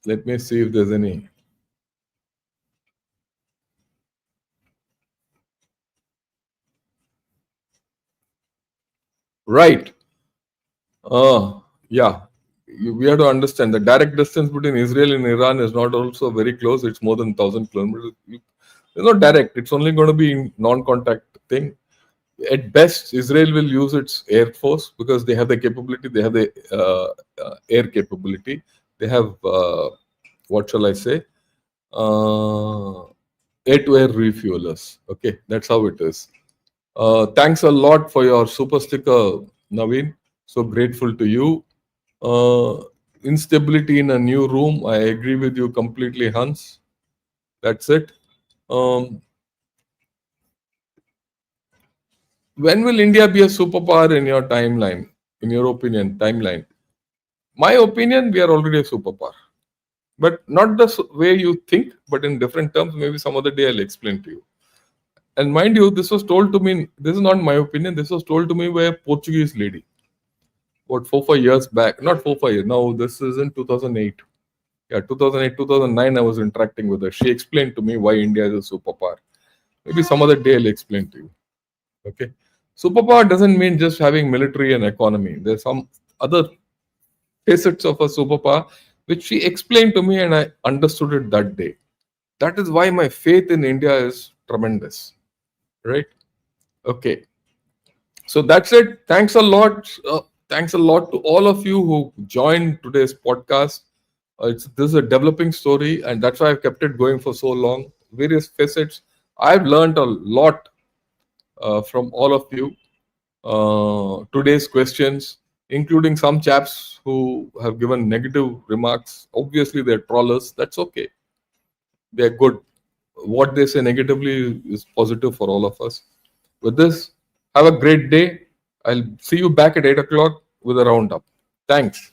Let me see if there's any. Right. Yeah. We have to understand the direct distance between Israel and Iran is not also very close. It's more than 1,000 kilometers. It's not direct. It's only going to be non-contact thing. At best, Israel will use its air force because they have the capability. They have the air capability. They have what shall I say? Air-to-air refuelers. Okay, that's how it is. Thanks a lot for your super sticker, Naveen. So grateful to you. Instability in a new room. I agree with you completely, Hans. That's it. When will India be a superpower in your timeline? In your opinion, timeline? My opinion, we are already a superpower. But not the way you think, but in different terms. Maybe some other day I'll explain to you. And mind you, this was told to me, this is not my opinion, this was told to me by a Portuguese lady. About 4 5 years back. Not 4 5 years. No, this is in 2008. Yeah, 2008, 2009, I was interacting with her. She explained to me why India is a superpower. Maybe some other day I'll explain to you. Okay. Superpower doesn't mean just having military and economy. There's some other facets of a superpower which she explained to me and I understood it that day. That is why my faith in India is tremendous. Right? Okay. So that's it. Thanks a lot. Thanks a lot to all of you who joined today's podcast. This is a developing story, and that's why I've kept it going for so long. Various facets. I've learned a lot from all of you. Today's questions, including some chaps who have given negative remarks. Obviously, they're trollers. That's okay. They're good. What they say negatively is positive for all of us. With this, have a great day. I'll see you back at 8 o'clock with a roundup. Thanks.